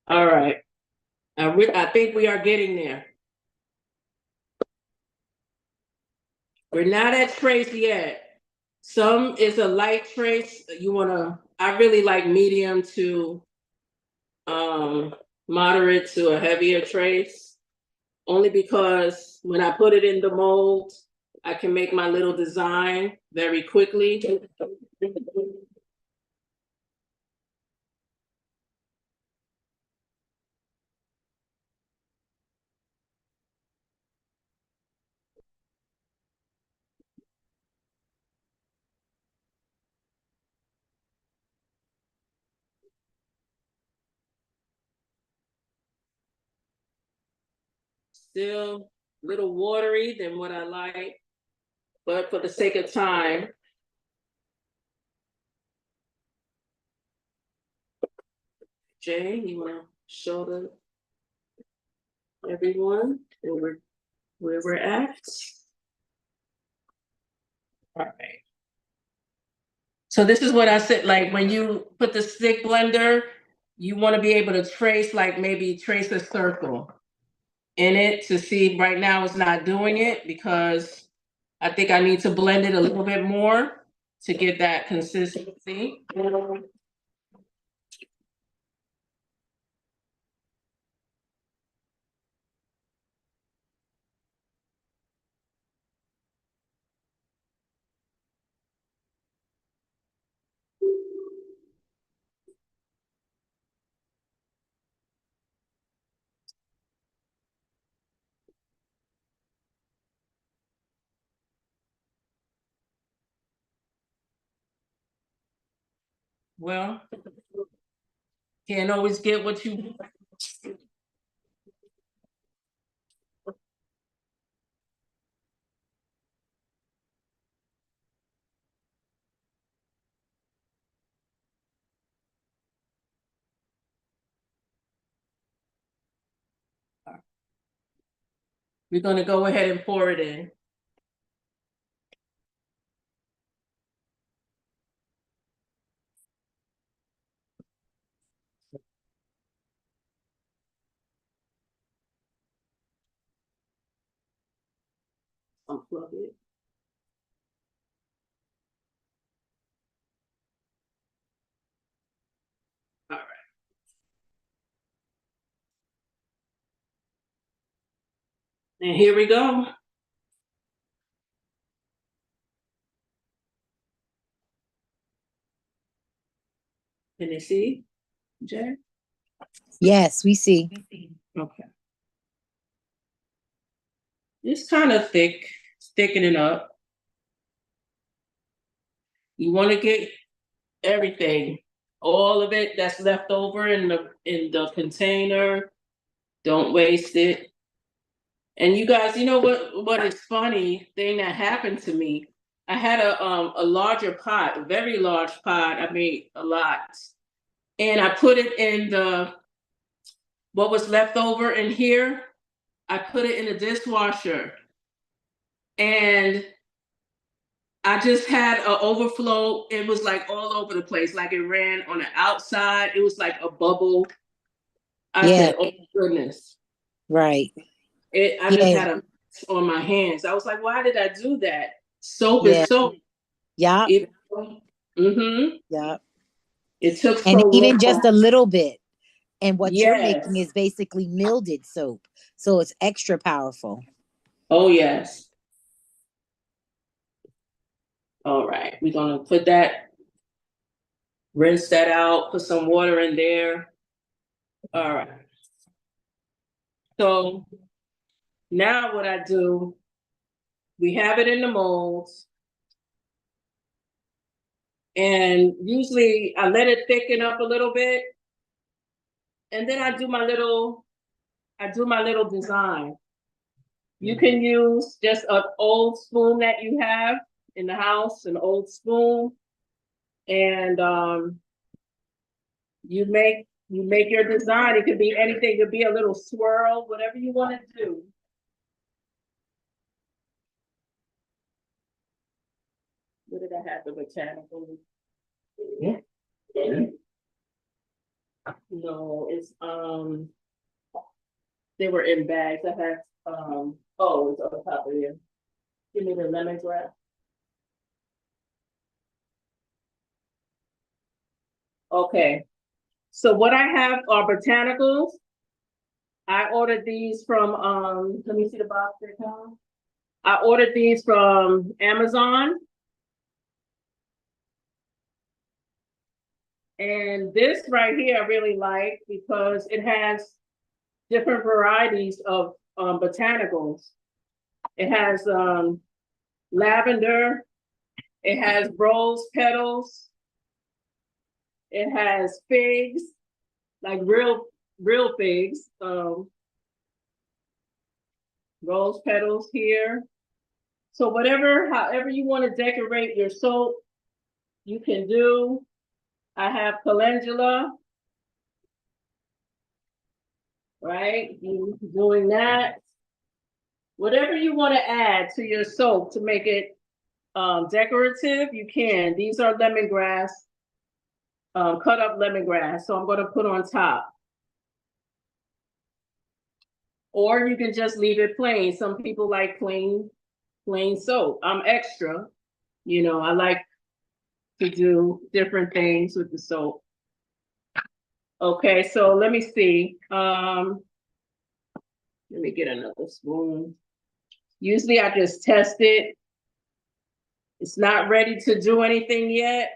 All right. I think we are getting there. We're not at trace yet. Some is a light trace. I really like medium to moderate to a heavier trace. Only because when I put it in the mold, I can make my little design very quickly. Still a little watery than what I like, but for the sake of time. Jay, you wanna show everyone where we're at? All right. So this is what I said, like when you put the stick blender, you want to be able to trace, like maybe trace a circle in it to see. Right now it's not doing it because I think I need to blend it a little bit more to get that consistency. Well, can't always get what you. We're gonna go ahead and pour it in. Unplug it. All right. And here we go. Can you see, Jay? Yes, we see. Okay. It's kind of thick, thickening up. You want to get everything, all of it that's left over in the container. Don't waste it. And you guys, you know what is funny thing that happened to me? I had a larger pot, a very large pot. I made a lot, and I put it in what was left over in here. I put it in the dishwasher, and I just had an overflow. It was like all over the place. Like it ran on the outside. It was like a bubble. I said, "Oh my goodness!" Right. I just had a mess on my hands. I was like, "Why did I do that?" Soap is soap. Yeah. Mm-hmm. Yeah. It took so and even long. just a little bit. And what you're making Yes. is basically milded soap, so it's extra powerful. Oh yes. All right, we're gonna put that, rinse that out, put some water in there. All right. So now what I do, we have it in the molds. And usually I let it thicken up a little bit. And then I do my little design. You can use just an old spoon that you have in the house, an old spoon. And you make your design. It could be anything, it could be a little swirl, whatever you want to do. What did I have the botanical? Yeah. No, it's they were in bags. I had oh, it's on top of here. Give me the lemongrass. Okay. So what I have are botanicals. I ordered these from let me see the box they come. I ordered these from Amazon. And this right here I really like because it has different varieties of botanicals. It has lavender, it has rose petals, it has figs, like real figs. rose petals here. So however you want to decorate your soap, you can do. I have calendula, right? You doing that. Whatever you want to add to your soap to make it decorative, you can. These are lemongrass, cut up lemongrass. So I'm going to put on top. Or you can just leave it plain. Some people like plain soap. I'm extra. You know, I like to do different things with the soap. Okay, so let me see. Let me get another spoon. Usually I just test it. It's not ready to do anything yet.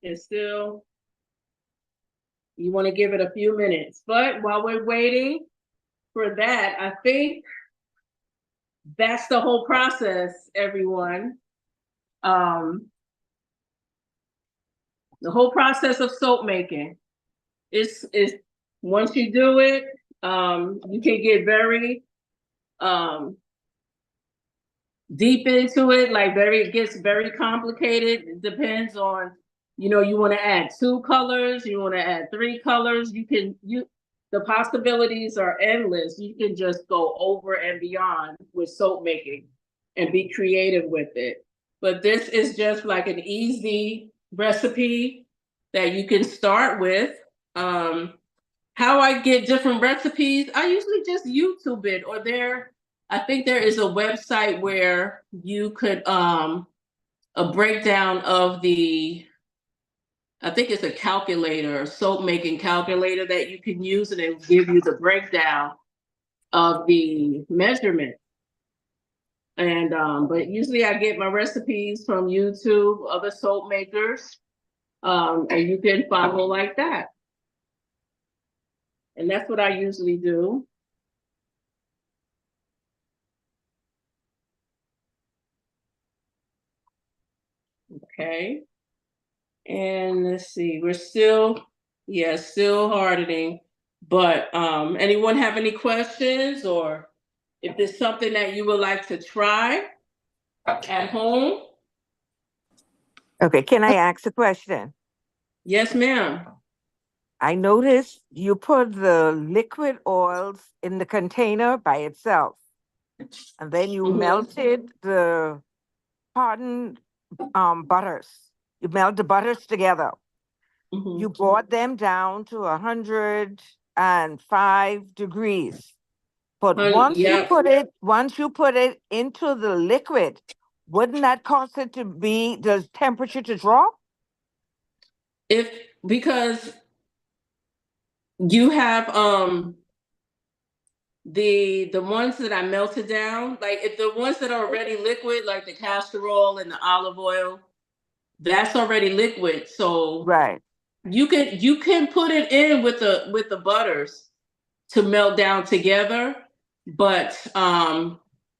It's still, you want to give it a few minutes. But while we're waiting for that, I think that's the whole process, everyone. The whole process of soap making is once you do it, you can get very deep into it, like it gets very complicated. It depends on, you know, you want to add 2 colors, you want to add 3 colors, the possibilities are endless. You can just go over and beyond with soap making and be creative with it. But this is just like an easy recipe that you can start with. How I get different recipes, I usually just YouTube it, or I think there is a website where you could a breakdown of I think it's a calculator, a soap making calculator that you can use, and it will give you the breakdown of the measurement. And but usually I get my recipes from YouTube, other soap makers, and you can follow like that. And that's what I usually do. Okay. And let's see, we're still hardening. But anyone have any questions, or if there's something that you would like to try at home? Okay, can I ask a question? Yes, ma'am. I noticed you put the liquid oils in the container by itself, and then you melted the hardened butters. You melt the butters together. You brought them down to 105 degrees. But once you put it into the liquid, wouldn't that cause it to be the temperature to drop? Because you have the ones that I melted down, like if the ones that are already liquid, like the castor oil and the olive oil, that's already liquid. So right, you can put it in with the butters to melt down together. But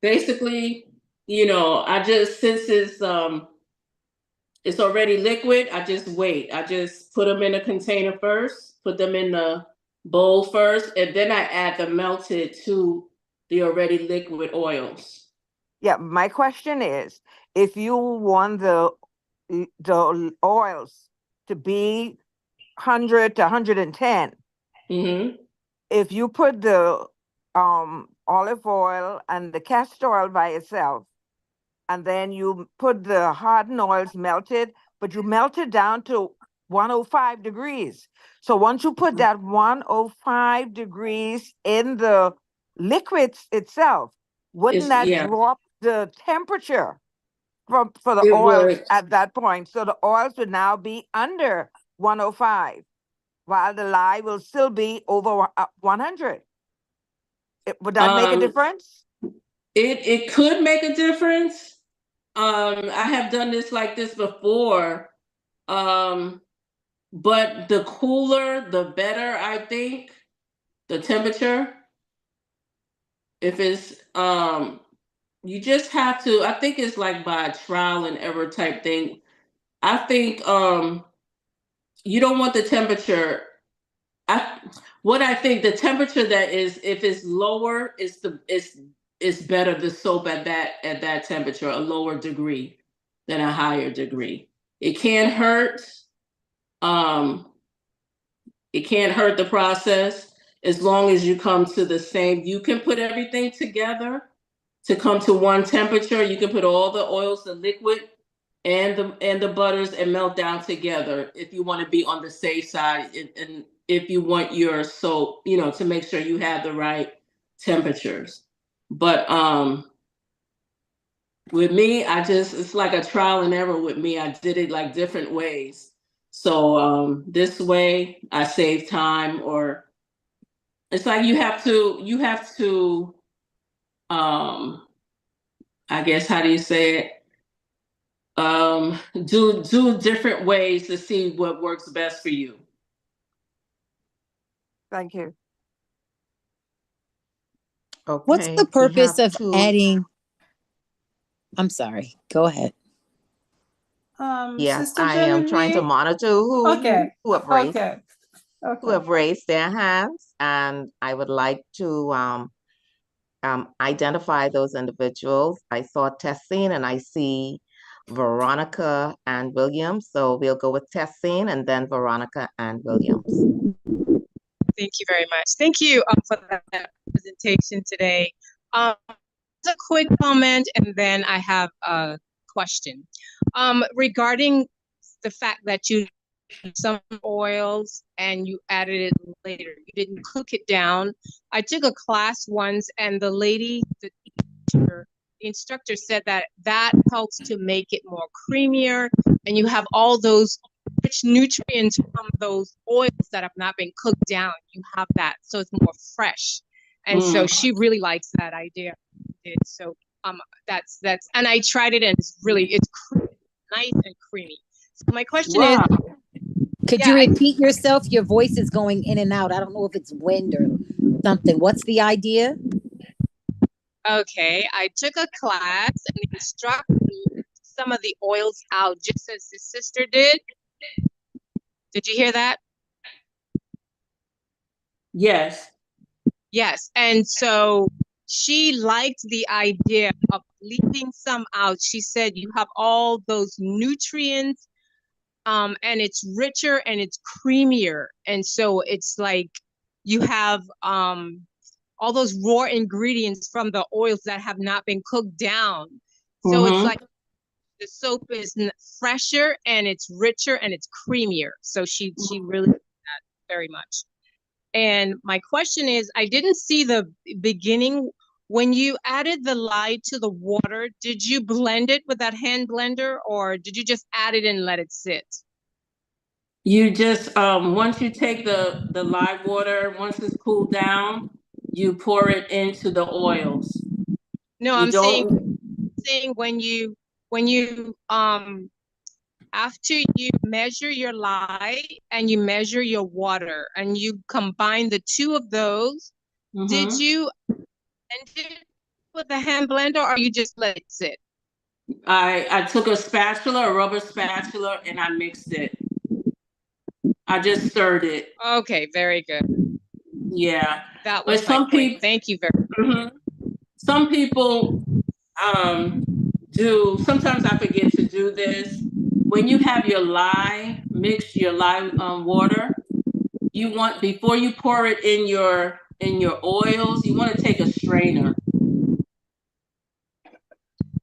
basically, you know, I just, since it's already liquid, I just wait. I just put them in a container first, put them in the bowl first, and then I add the melted to the already liquid oils. Yeah, my question is, if you want the oils to be 100 to 110, if you put the olive oil and the castor oil by itself, and then you put the hardened oils melted, but you melt it down to 105 degrees. So once you put that 105 degrees in the liquids itself, wouldn't that drop the temperature for the oils at that point? So the oils would now be under 105, while the lye will still be over 100. Would that make a difference? It could make a difference. I have done this like this before. But the cooler, the better, I think, the temperature. If it's you just have to, I think it's like by trial and error type thing. I think you don't want the temperature. What I think the temperature that is, if it's lower, it's it's better the soap at that temperature, a lower degree than a higher degree. It can't hurt. It can't hurt the process as long as you come to the same. You can put everything together to come to one temperature. You can put all the oils, the liquid, and the butters, and melt down together if you want to be on the safe side, and if you want your soap, to make sure you have the right temperatures. But with me, it's like a trial and error with me. I did it like different ways. So this way I save time, or it's like you have to I guess, how do you say it? Do different ways to see what works best for you. Thank you. Okay. What's the purpose of adding? I'm sorry. Go ahead. Yes, Sister I am trying to Genevieve? monitor who have raised their hands, and I would like to identify those individuals. I saw Tessine and I see Veronica and Williams. So we'll go with Tessine and then Veronica and Williams. Thank you very much. Thank you for that presentation today. Just a quick comment, and then I have a question. Regarding the fact that you some oils and you added it later, you didn't cook it down. I took a class once, and the lady, the instructor said that helps to make it more creamier, and you have all those rich nutrients from those oils that have not been cooked down. You have that, so it's more fresh. And so she really likes that idea. So that's and I tried it, and it's nice and creamy. So my question is, could you repeat yourself? Your voice is going in and out. I don't know if it's wind or something. What's the idea? Okay, I took a class, and the instructor took some of the oils out, just as his sister did. Did you hear that? Yes. Yes, and so she liked the idea of leaving some out. She said you have all those nutrients, and it's richer and it's creamier, and so it's like you have all those raw ingredients from the oils that have not been cooked down. So it's like the soap is fresher and it's richer and it's creamier. So she really liked that very much. And my question is, I didn't see the beginning. When you added the lye to the water, did you blend it with that hand blender, or did you just add it and let it sit? You just once you take the lye water, once it's cooled down, you pour it into the oils. No, I'm saying when you after you measure your lye and you measure your water and you combine the two of those, did you blend it with a hand blender, or you just let it sit? I took a rubber spatula, and I mixed it. I just stirred it. Okay, very good. Yeah. That was my point. Thank you very much. Some people do, sometimes I forget to do this. When you have your lye, mix your lye water, before you pour it in your oils, you want to take a strainer.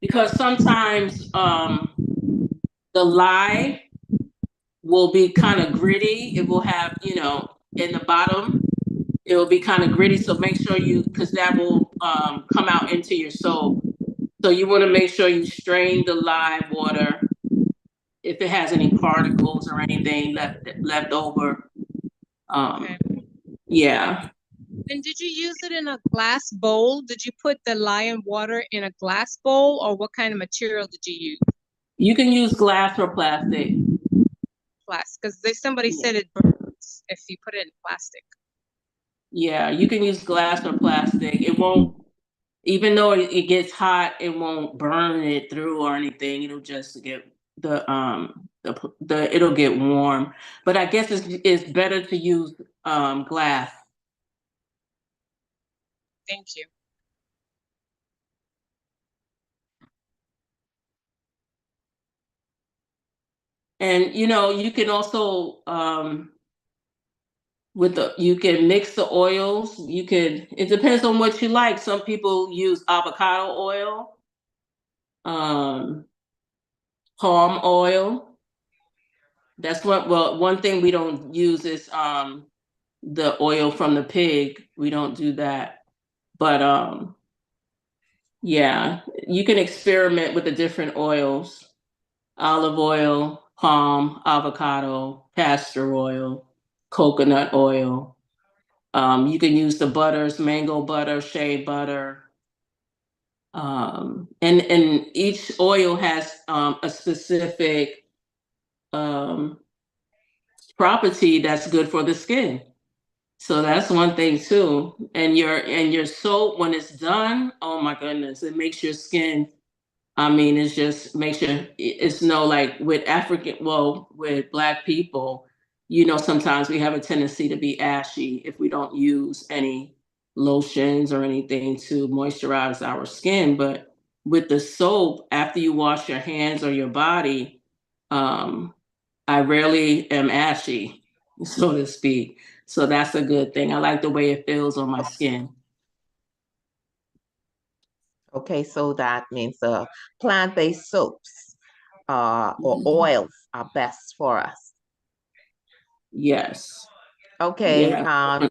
Because sometimes the lye will be kind of gritty. It will have, in the bottom, it will be kind of gritty. So make sure because that will come out into your soap. So you want to make sure you strain the lye water if it has any particles or anything left over. Yeah. And did you use it in a glass bowl? Did you put the lye and water in a glass bowl, or what kind of material did you use? You can use glass or plastic. Glass, because somebody said it burns if you put it in plastic. Yeah, you can use glass or plastic. It won't, even though it gets hot, it won't burn it through or anything. It'll just get it'll get warm. But I guess it's better to use glass. Thank you. And you can also you can mix the oils. It depends on what you like. Some people use avocado oil, palm oil. That's one thing we don't use is the oil from the pig. We don't do that. But yeah, you can experiment with the different oils: olive oil, palm, avocado, castor oil, coconut oil. You can use the butters: mango butter, shea butter. And each oil has a specific um, property that's good for the skin. So that's one thing too. And your soap, when it's done, oh my goodness, it makes your skin. I mean, it's just makes it's like with with Black people, sometimes we have a tendency to be ashy if we don't use any lotions or anything to moisturize our skin. But with the soap, after you wash your hands or your body, um, I rarely am ashy, so to speak. So that's a good thing. I like the way it feels on my skin. Okay, so that means plant-based soaps or oils are best for us. Yes. Okay. Yeah.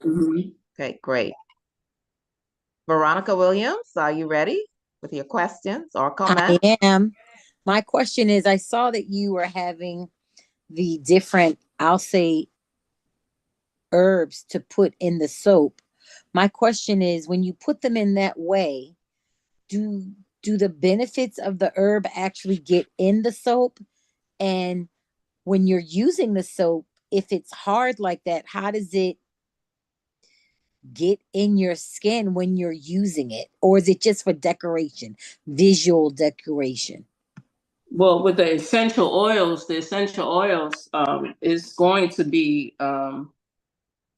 Okay, great. Veronica Williams, are you ready with your questions or comments? I am. My question is, I saw that you were having the different, I'll say, herbs to put in the soap. My question is, when you put them in that way, do the benefits of the herb actually get in the soap? And when you're using the soap, if it's hard like that, how does it get in your skin when you're using it? Or is it just for decoration, visual decoration? Well, with the essential oils is going to be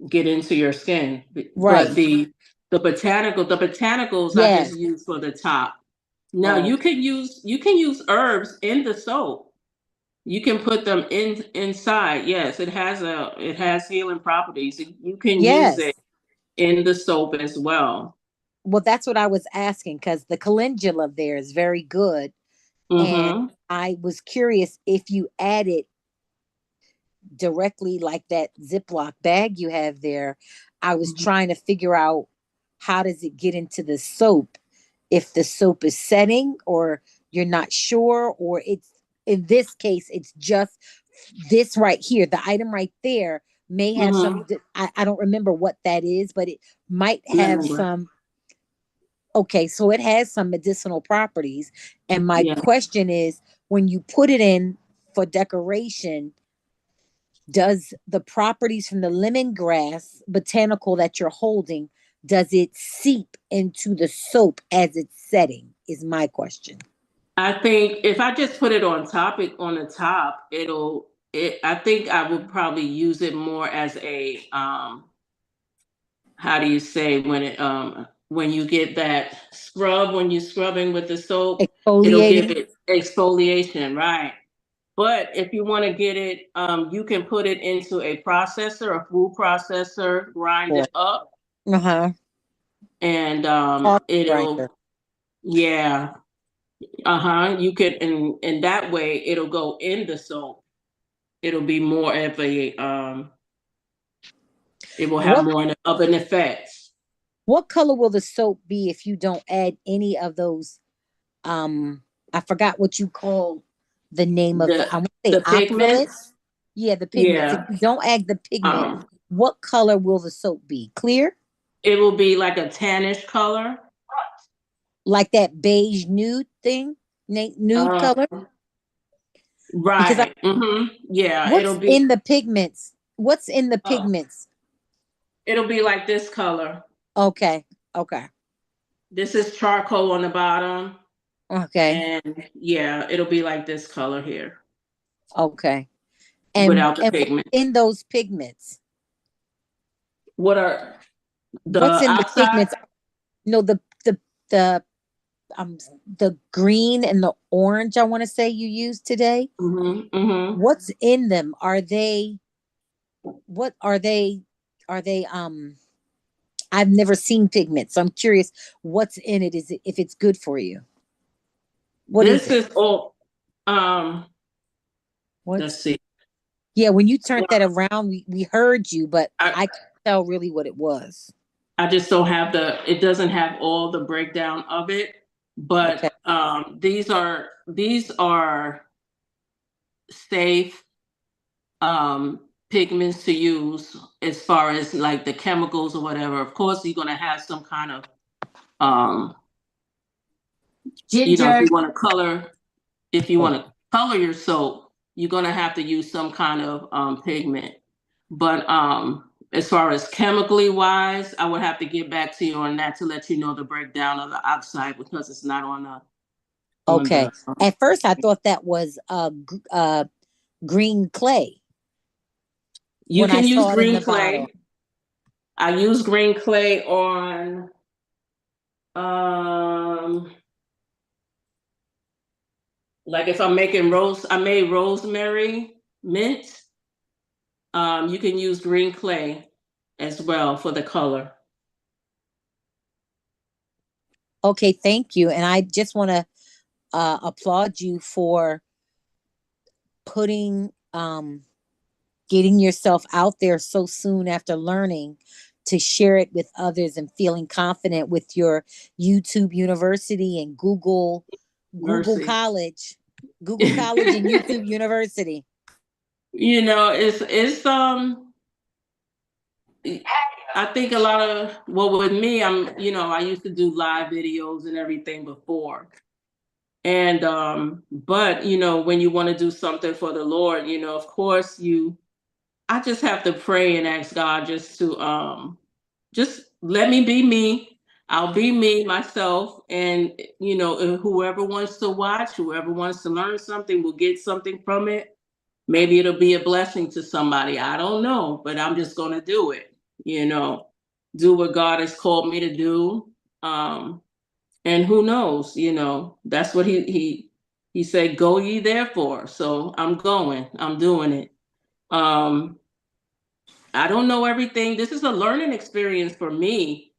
get into your skin. Right. But the botanicals I Yes. just use for the top. Now Oh. you can use herbs in the soap. You can put them inside. Yes, it has healing properties. You can use Yes. it in the soap as well. Well, that's what I was asking, because the calendula there is very good. And I was curious if you added directly like that Ziploc bag you have there. I was trying to figure out, how does it get into the soap? If the soap is setting, or you're not sure, or it's, in this case, it's just this right here. The item right there may have some, I don't remember what that is, but it might have some. Okay, so it has some medicinal properties. And my question is, when you put it in for decoration, does the properties from the lemongrass botanical that you're holding, does it seep into the soap as it's setting, is my question. I think if I just put it on the top, I think I would probably use it more as a how do you say, when you get that scrub, when you're scrubbing with the soap, it'll give it exfoliation, right? But if you want to get it, you can put it into a processor, a food processor, grind it up. And you could, and that way it'll go in the soap. It'll be more of a it will have more of an effect. What color will the soap be if you don't add any of those? I forgot what you call the name of I want to say pigments. Yeah, the pigments. Yeah. If you don't add the pigment, what color will the soap be? Clear? It will be like a tannish color. Like that beige nude thing? Nude color? Right. Yeah. What's It'll be in the pigments? What's in the pigments? It'll be like this color. Okay. This is charcoal on the bottom. Okay. And yeah, it'll be like this color here. Okay. And without the pigment. In those pigments, what are what's in outside? the pigments? No, the the green and the orange, I want to say you used today. What's in them? Are they I've never seen pigment, so I'm curious what's in it. Is it, if it's good for you? What this is it? is all let's see. Yeah, when you turned that around, we heard you, but I couldn't tell really what it was. I just don't have it doesn't have all the breakdown of it, but these are safe pigments to use as far as like the chemicals or whatever. Of course, you're gonna have some kind of you know, if you want to color your soap, you're gonna have to use some kind of pigment. But as far as chemically wise, I would have to get back to you on that to let you know the breakdown of the oxide because it's not on the. Okay. At first, I thought that was green clay. You can use green clay. I use green clay on like if I'm making I made rosemary mint. You can use green clay as well for the color. Okay, thank you. And I just want to applaud you for putting getting yourself out there so soon after learning to share it with others and feeling confident with your YouTube University and Google College and YouTube University. You know, it's I think a lot of with me, I used to do live videos and everything before. And but when you want to do something for the Lord, of course I just have to pray and ask God just to just let me be me. I'll be me myself, and whoever wants to watch, whoever wants to learn something will get something from it. Maybe it'll be a blessing to somebody. I don't know, but I'm just going to do it, do what God has called me to do. And who knows, that's what he said, go ye therefore. So I'm going, I'm doing it. I don't know everything. This is a learning experience for me.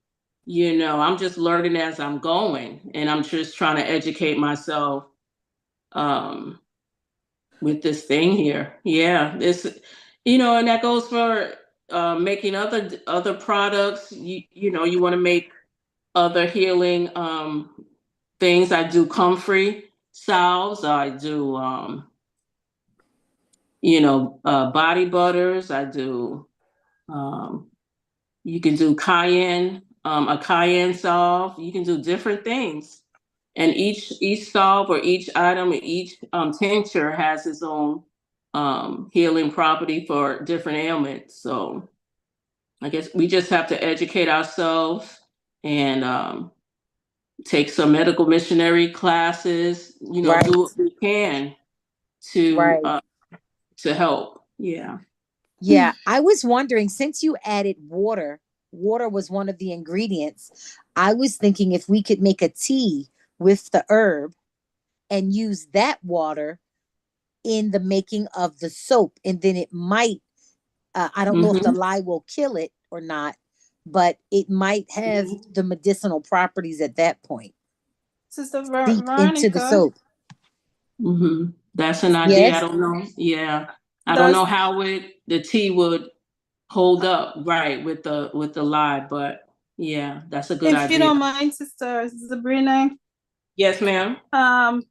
I'm just learning as I'm going, and I'm just trying to educate myself with this thing here. Yeah, this, and that goes for making other products. You want to make other healing things. I do comfrey salves. I do body butters. I do you can do a cayenne salve. You can do different things. And each salve or each item or each tincture has its own healing property for different ailments. So I guess we just have to educate ourselves and take some medical missionary classes, do what we can to help. Yeah. Yeah, I was wondering, since you added water was one of the ingredients. I was thinking if we could make a tea with the herb and use that water in the making of the soap, and then it might I don't know if the lye will kill it or not, but it might have the medicinal properties at that point. Sister into the soap. That's an idea. Yes. I don't know. Yeah, I don't know how the tea would hold up right with the lye, but yeah, that's a good idea. If you don't mind, Sister Zabrina. Yes, ma'am.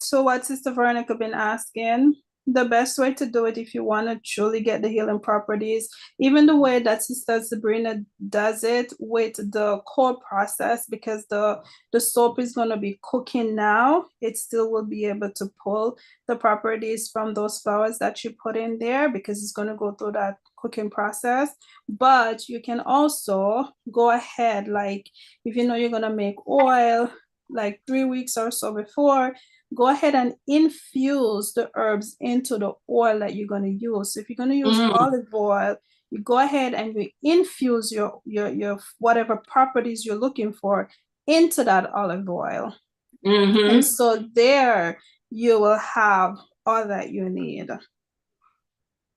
So what Sister Veronica been asking, the best way to do it if you want to truly get the healing properties, even the way that Sister Zabrina does it with the core process, because the soap is going to be cooking now, it still will be able to pull the properties from those flowers that you put in there, because it's going to go through that cooking process. But you can also go ahead, like if you know you're going to make oil like 3 weeks or so before, go ahead and infuse the herbs into the oil that you're going to use. So if you're going to use olive oil, you go ahead and you infuse your whatever properties you're looking for into that olive oil. Mm-hmm. And so there you will have all that you need.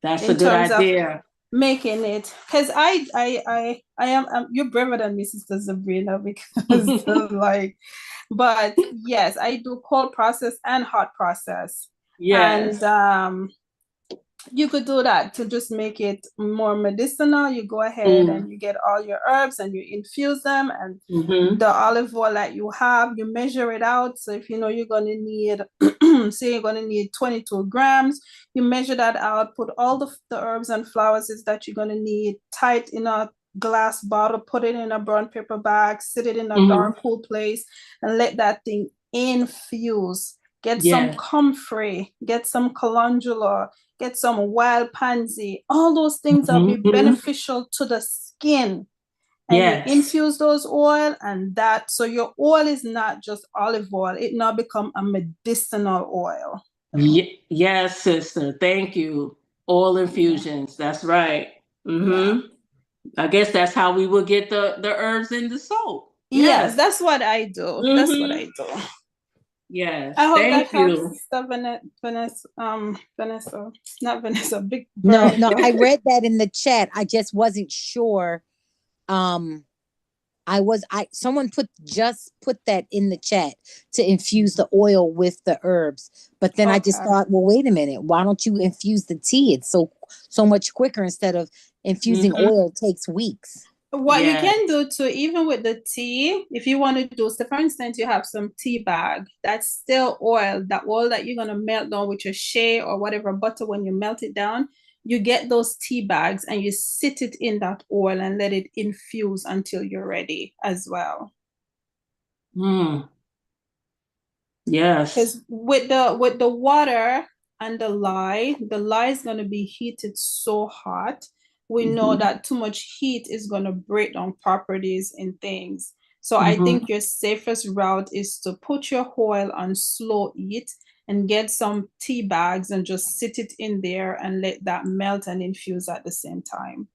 That's a good idea. Making it, because I am you're braver than me, Sister Zabrina, because like, but yes, I do cold process and hot process. Yes. And you could do that to just make it more medicinal. You go ahead and you get all your herbs and you infuse them, and the olive oil that you have, you measure it out. So if you know you're going to need, say you're going to need 22 grams, you measure that out, put all the herbs and flowers that you're going to need tight in a glass bottle, put it in a brown paper bag, sit it in a dark, cool place, and let that thing infuse. Get some comfrey, get some calendula, get some wild pansy. All those things will be beneficial to the skin. And you infuse those oil, and that, so your oil is not just olive oil, it now become a medicinal oil. Yes, sister. Thank you. Oil infusions. That's right. I guess that's how we will get the herbs in the soap. Yes, that's what I do. That's what I do. Yes. I hope Thank that helps. Vanessa, not Vanessa, Big No, Bird. no, I read that in the chat. I just wasn't sure. Someone put that in the chat to infuse the oil with the herbs. But then I just thought, well, wait a minute, why don't you infuse the tea? It's so much quicker instead of infusing oil takes weeks. What you can do too, even with the tea, if you want to do, so for instance, you have some tea bag, that's still oil, that oil that you're going to melt down with your shea or whatever butter. When you melt it down, you get those tea bags and you sit it in that oil and let it infuse until you're ready as well. Yes. Because with the water and the lye is going to be heated so hot. We know that too much heat is going to break down properties in things. So I think your safest route is to put your oil on slow heat and get some tea bags and just sit it in there and let that melt and infuse at the same time.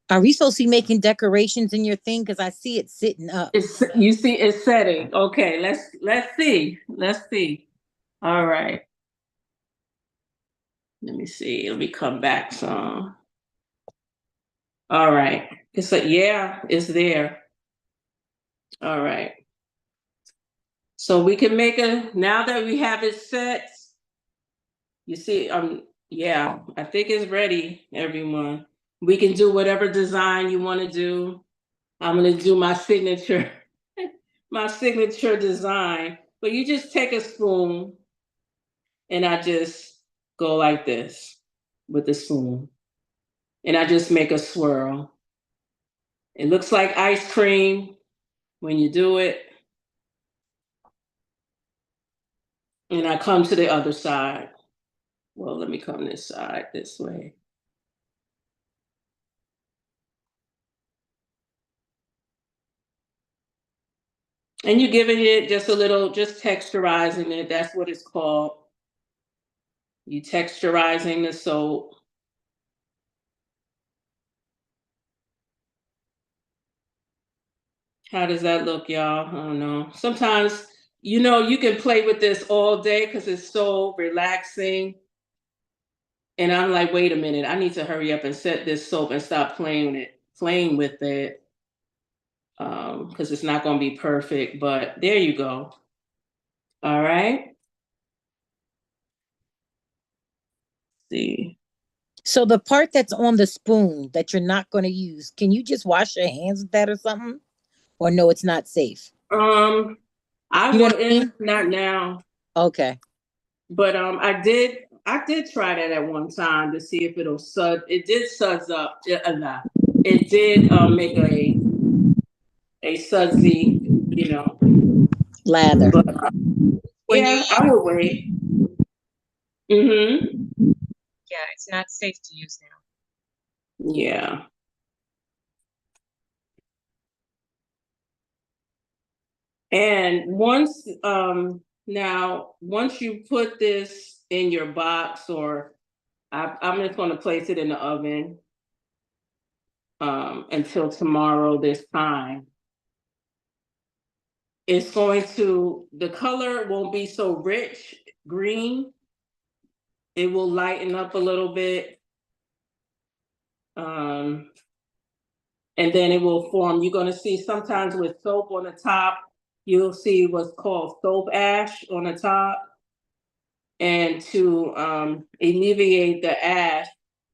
Are we supposed to be making decorations in your thing? Because I see it sitting up. You see it's setting. Okay, let's see. Let's see. All right. Let me see. Let me come back some. All right. It's it's there. All right. So we can make now that we have it set, you see, yeah, I think it's ready, everyone. We can do whatever design you want to do. I'm going to do my signature, my signature design. But you just take a spoon and I just go like this with the spoon. And I just make a swirl. It looks like ice cream when you do it. And I come to the other side. Well, let me come this side, this way. And you're giving it just a little, just texturizing it. That's what it's called. You texturizing the soap. How does that look, y'all? I don't know. Sometimes, you can play with this all day because it's so relaxing. And I'm like, wait a minute, I need to hurry up and set this soap and stop playing with it. Because it's not going to be perfect, but there you go. All right. See. So the part that's on the spoon that you're not going to use, can you just wash your hands with that or something? Or no, it's not safe? I wouldn't, not now. Okay. But I did try that at one time to see if it'll suds. It did suds up. It did make a sudsy, lather. But I would wait. Yeah, it's not safe to use now. Yeah. And once you put this in your box, or I'm just going to place it in the oven until tomorrow this time. it's going to, the color won't be so rich green. It will lighten up a little bit. And then it will form. You're going to see sometimes with soap on the top, you'll see what's called soap ash on the top. And to alleviate the ash,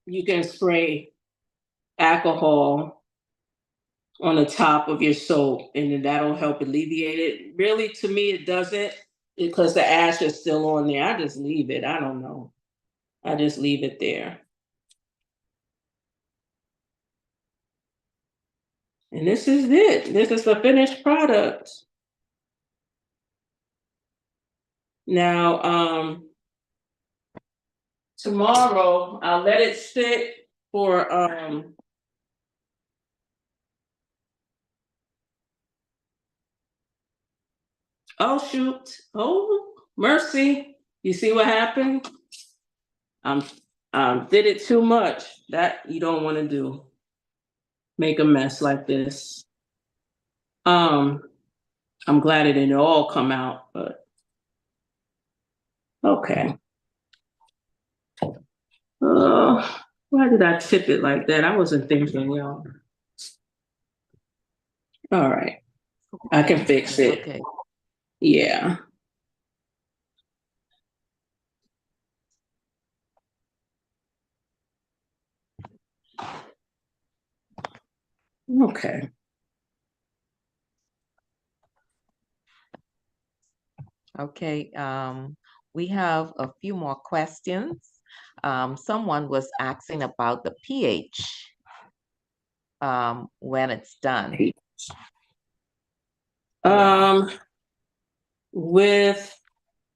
you can spray alcohol on the top of your soap, and then that'll help alleviate it. Really, to me, it doesn't, because the ash is still on there. I just leave it. I don't know. I just leave it there. And this is it. This is the finished product. Now, tomorrow I'll let it sit for oh shoot. Oh, mercy. You see what happened? Did it too much. That you don't want to do. Make a mess like this. I'm glad it didn't all come out, but okay. Why did I tip it like that? I wasn't thinking, y'all. All right. I can fix it. Okay. Yeah. Okay. Okay, we have a few more questions. Someone was asking about the pH when it's done.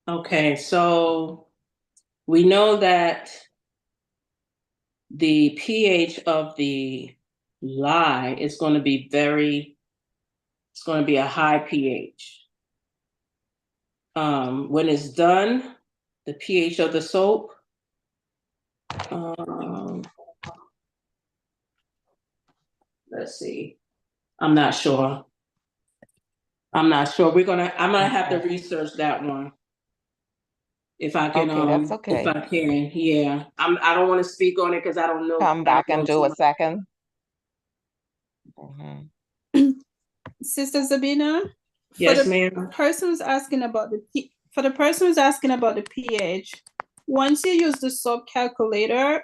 Okay, so we know that the pH of the lye is going to be it's going to be a high pH. When it's done, the pH of the soap, let's see. I'm not sure. I'm gonna have to research that one. If I can, Okay, that's okay. if I can, yeah. I don't want to speak on it because I don't know. Come back and do a second. Sister Zabrina? Yes, ma'am. For the person who's asking about the pH, once you use the soap calculator,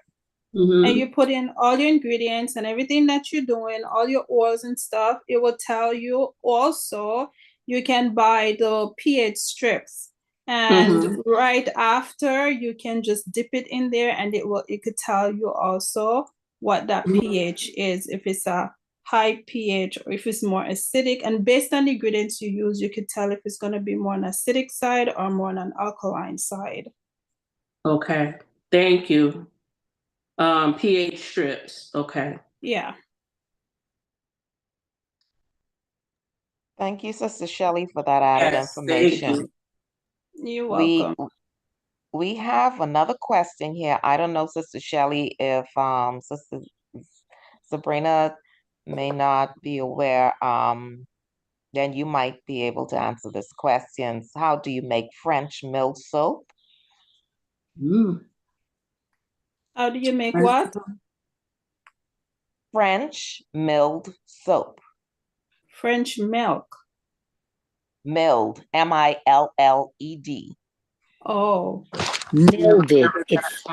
and you put in all your ingredients and everything that you're doing, all your oils and stuff, it will tell you also you can buy the pH strips. And right after, you can just dip it in there and it could tell you also what that pH is, if it's a high pH or if it's more acidic. And based on the ingredients you use, you could tell if it's going to be more on acidic side or more on an alkaline side. Okay, thank you. pH strips, okay. Yeah. Thank you, Sister Shelley, for that added information. You're welcome. We have another question here. I don't know, Sister Shelley, if Sister Zabrina may not be aware, then you might be able to answer this question. How do you make French milled soap? How do you make what? French milled soap. French milk. Milled, M-I-L-L-E-D. Oh. Milded. It's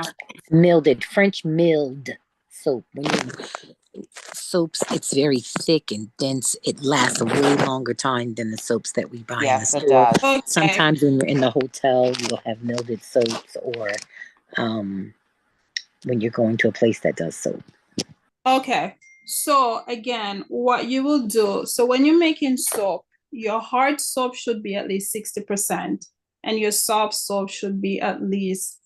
milded. French milled soap. When you soaps, it's very thick and dense. It lasts a way longer time than the soaps that we buy in the store. Does. Okay. Sometimes when you're in the hotel, you'll have milded soaps, or when you're going to a place that does soap. Okay. So again, what you will do, so when you're making soap, your hard soap should be at least 60%, and your soft soap should be at least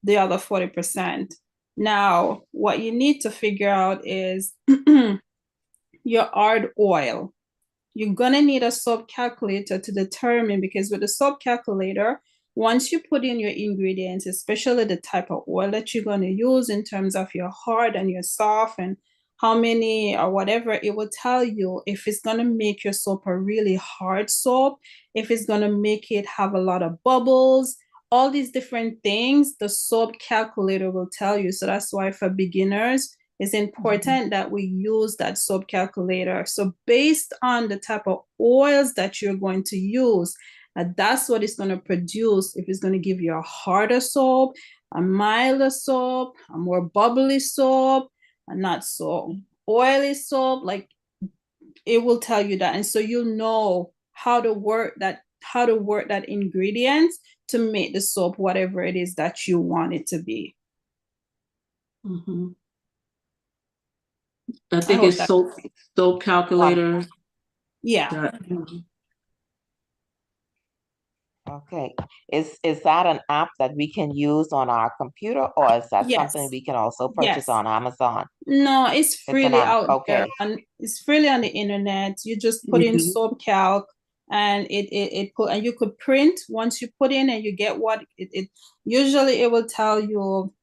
the other 40%. Now, what you need to figure out is your hard oil. You're gonna need a soap calculator to determine, because with the soap calculator, once you put in your ingredients, especially the type of oil that you're gonna use in terms of your hard and your soft and how many or whatever, it will tell you if it's going to make your soap a really hard soap, if it's going to make it have a lot of bubbles, all these different things, the soap calculator will tell you. So that's why for beginners, it's important that we use that soap calculator. So based on the type of oils that you're going to use, that's what it's going to produce. If it's going to give you a harder soap, a milder soap, a more bubbly soap, a not so oily soap, like it will tell you that. And so you'll know how to work that ingredient to make the soap whatever it is that you want it to be. I think it's soap calculator. Yeah. Okay. Is that an app that we can use on our computer, or is that something we can also purchase on Amazon? No, it's freely out there. Okay. And it's freely on the internet. You just put in soap calc and it put, and you could print once you put in and you get what it usually it will tell you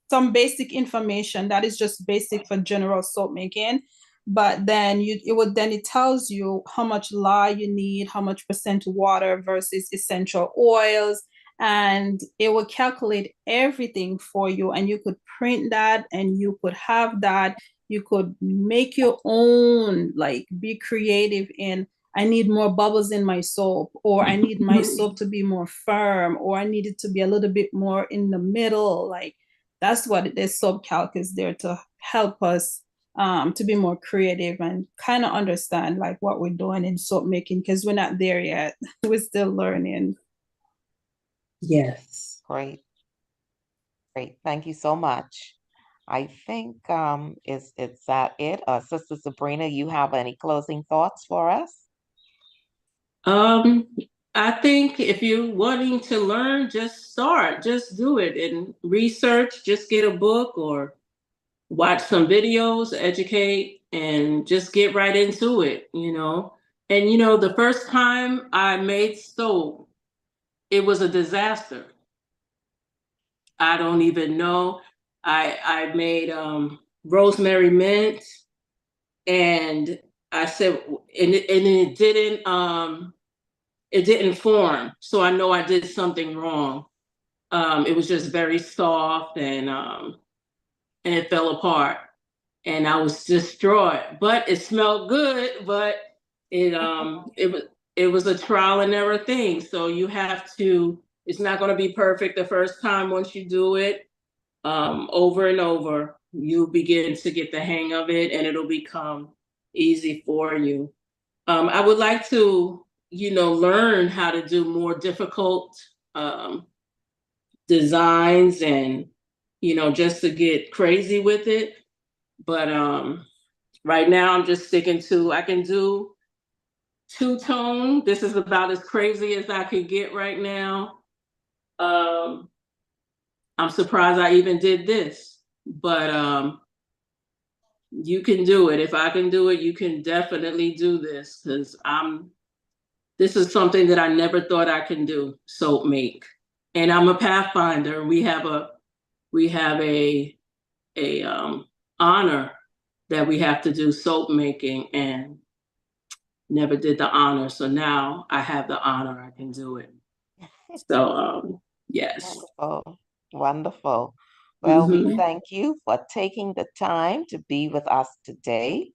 some basic information that is just basic for general soap making. But then it tells you how much lye you need, how much percent water versus essential oils, and it will calculate everything for you. And you could print that and you could have that. You could make your own, like be creative in, I need more bubbles in my soap, or I need my soap to be more firm, or I need it to be a little bit more in the middle. Like that's what this soap calc is there to help us to be more creative and kind of understand like what we're doing in soap making, because we're not there yet. We're still learning. Yes. Great. Thank you so much. I think is that it? Sister Zabrina, you have any closing thoughts for us? I think if you're wanting to learn, just start, just do it and research, just get a book or watch some videos, educate, and just get right into it, And the first time I made soap, it was a disaster. I don't even know. I made rosemary mint, and I said, and it didn't form. So I know I did something wrong. It was just very soft and it fell apart. And I was distraught. But it smelled good, but it was a trial and error thing. So you have to, it's not going to be perfect the first time. Once you do it over and over, you begin to get the hang of it and it'll become easy for you. I would like to, learn how to do more difficult designs and, just to get crazy with it. But right now I'm just sticking to, I can do two-tone. This is about as crazy as I can get right now. I'm surprised I even did this, but you can do it. If I can do it, you can definitely do this, because this is something that I never thought I can do, soap make. And I'm a pathfinder. We have a honor that we have to do soap making, and never did the honor. So now I have the honor, I can do it. So yes. Wonderful. Well, we thank you for taking the time to be with us today.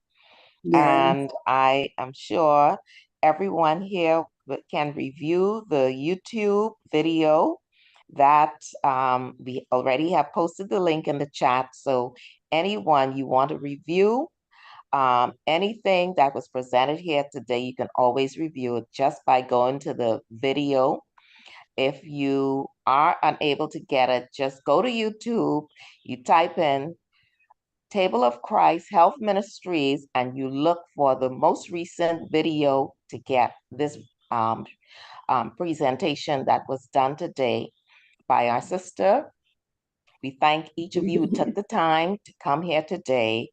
And I am sure everyone here can review the YouTube video that we already have posted the link in the chat. So anyone you want to review, anything that was presented here today, you can always review it just by going to the video. If you are unable to get it, just go to YouTube, you type in Table of Christ Health Ministries, and you look for the most recent video to get this presentation that was done today by our sister. We thank each of you who took the time to come here today.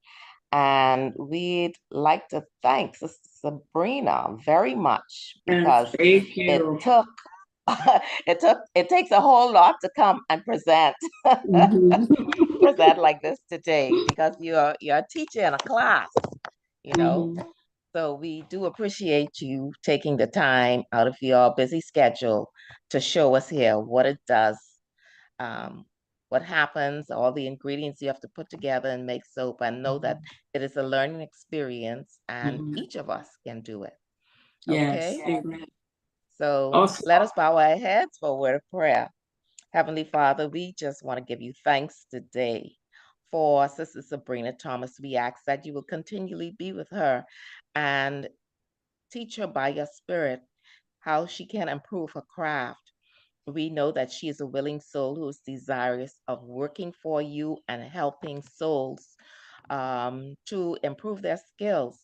And we'd like to thank Sister Zabrina very much, because it takes a whole lot to come and present. present like this today because you're a teacher in a class, you know. So we do appreciate you taking the time out of your busy schedule to show us here what it does, what happens, all the ingredients you have to put together and make soap, and know that it is a learning experience and each of us can do it. Yes. Okay? Amen. So Awesome. let us bow our heads for a word of prayer. Heavenly Father, we just want to give you thanks today for Sister Zabrina Thomas. We ask that you will continually be with her and teach her by your spirit how she can improve her craft. We know that she is a willing soul who is desirous of working for you and helping souls to improve their skills.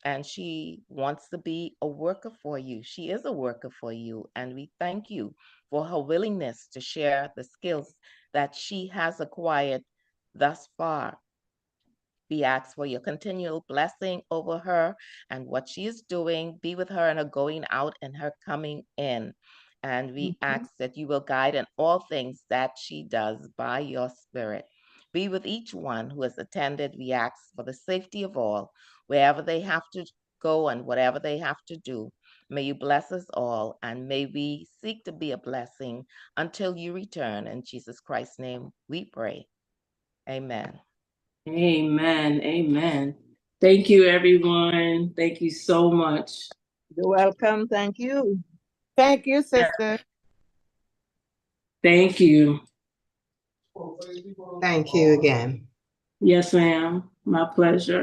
And she wants to be a worker for you. She is a worker for you. And we thank you for her willingness to share the skills that she has acquired thus far. We ask for your continual blessing over her and what she is doing. Be with her in her going out and her coming in. And we ask that you will guide in all things that she does by your spirit. Be with each one who has attended. We ask for the safety of all, wherever they have to go and whatever they have to do. May you bless us all, and may we seek to be a blessing until you return. In Jesus Christ's name we pray. Amen. Amen. Amen. Thank you, everyone. Thank you so much. You're welcome. Thank you. Thank you, sister. Thank you. Thank you again. Yes, ma'am. My pleasure.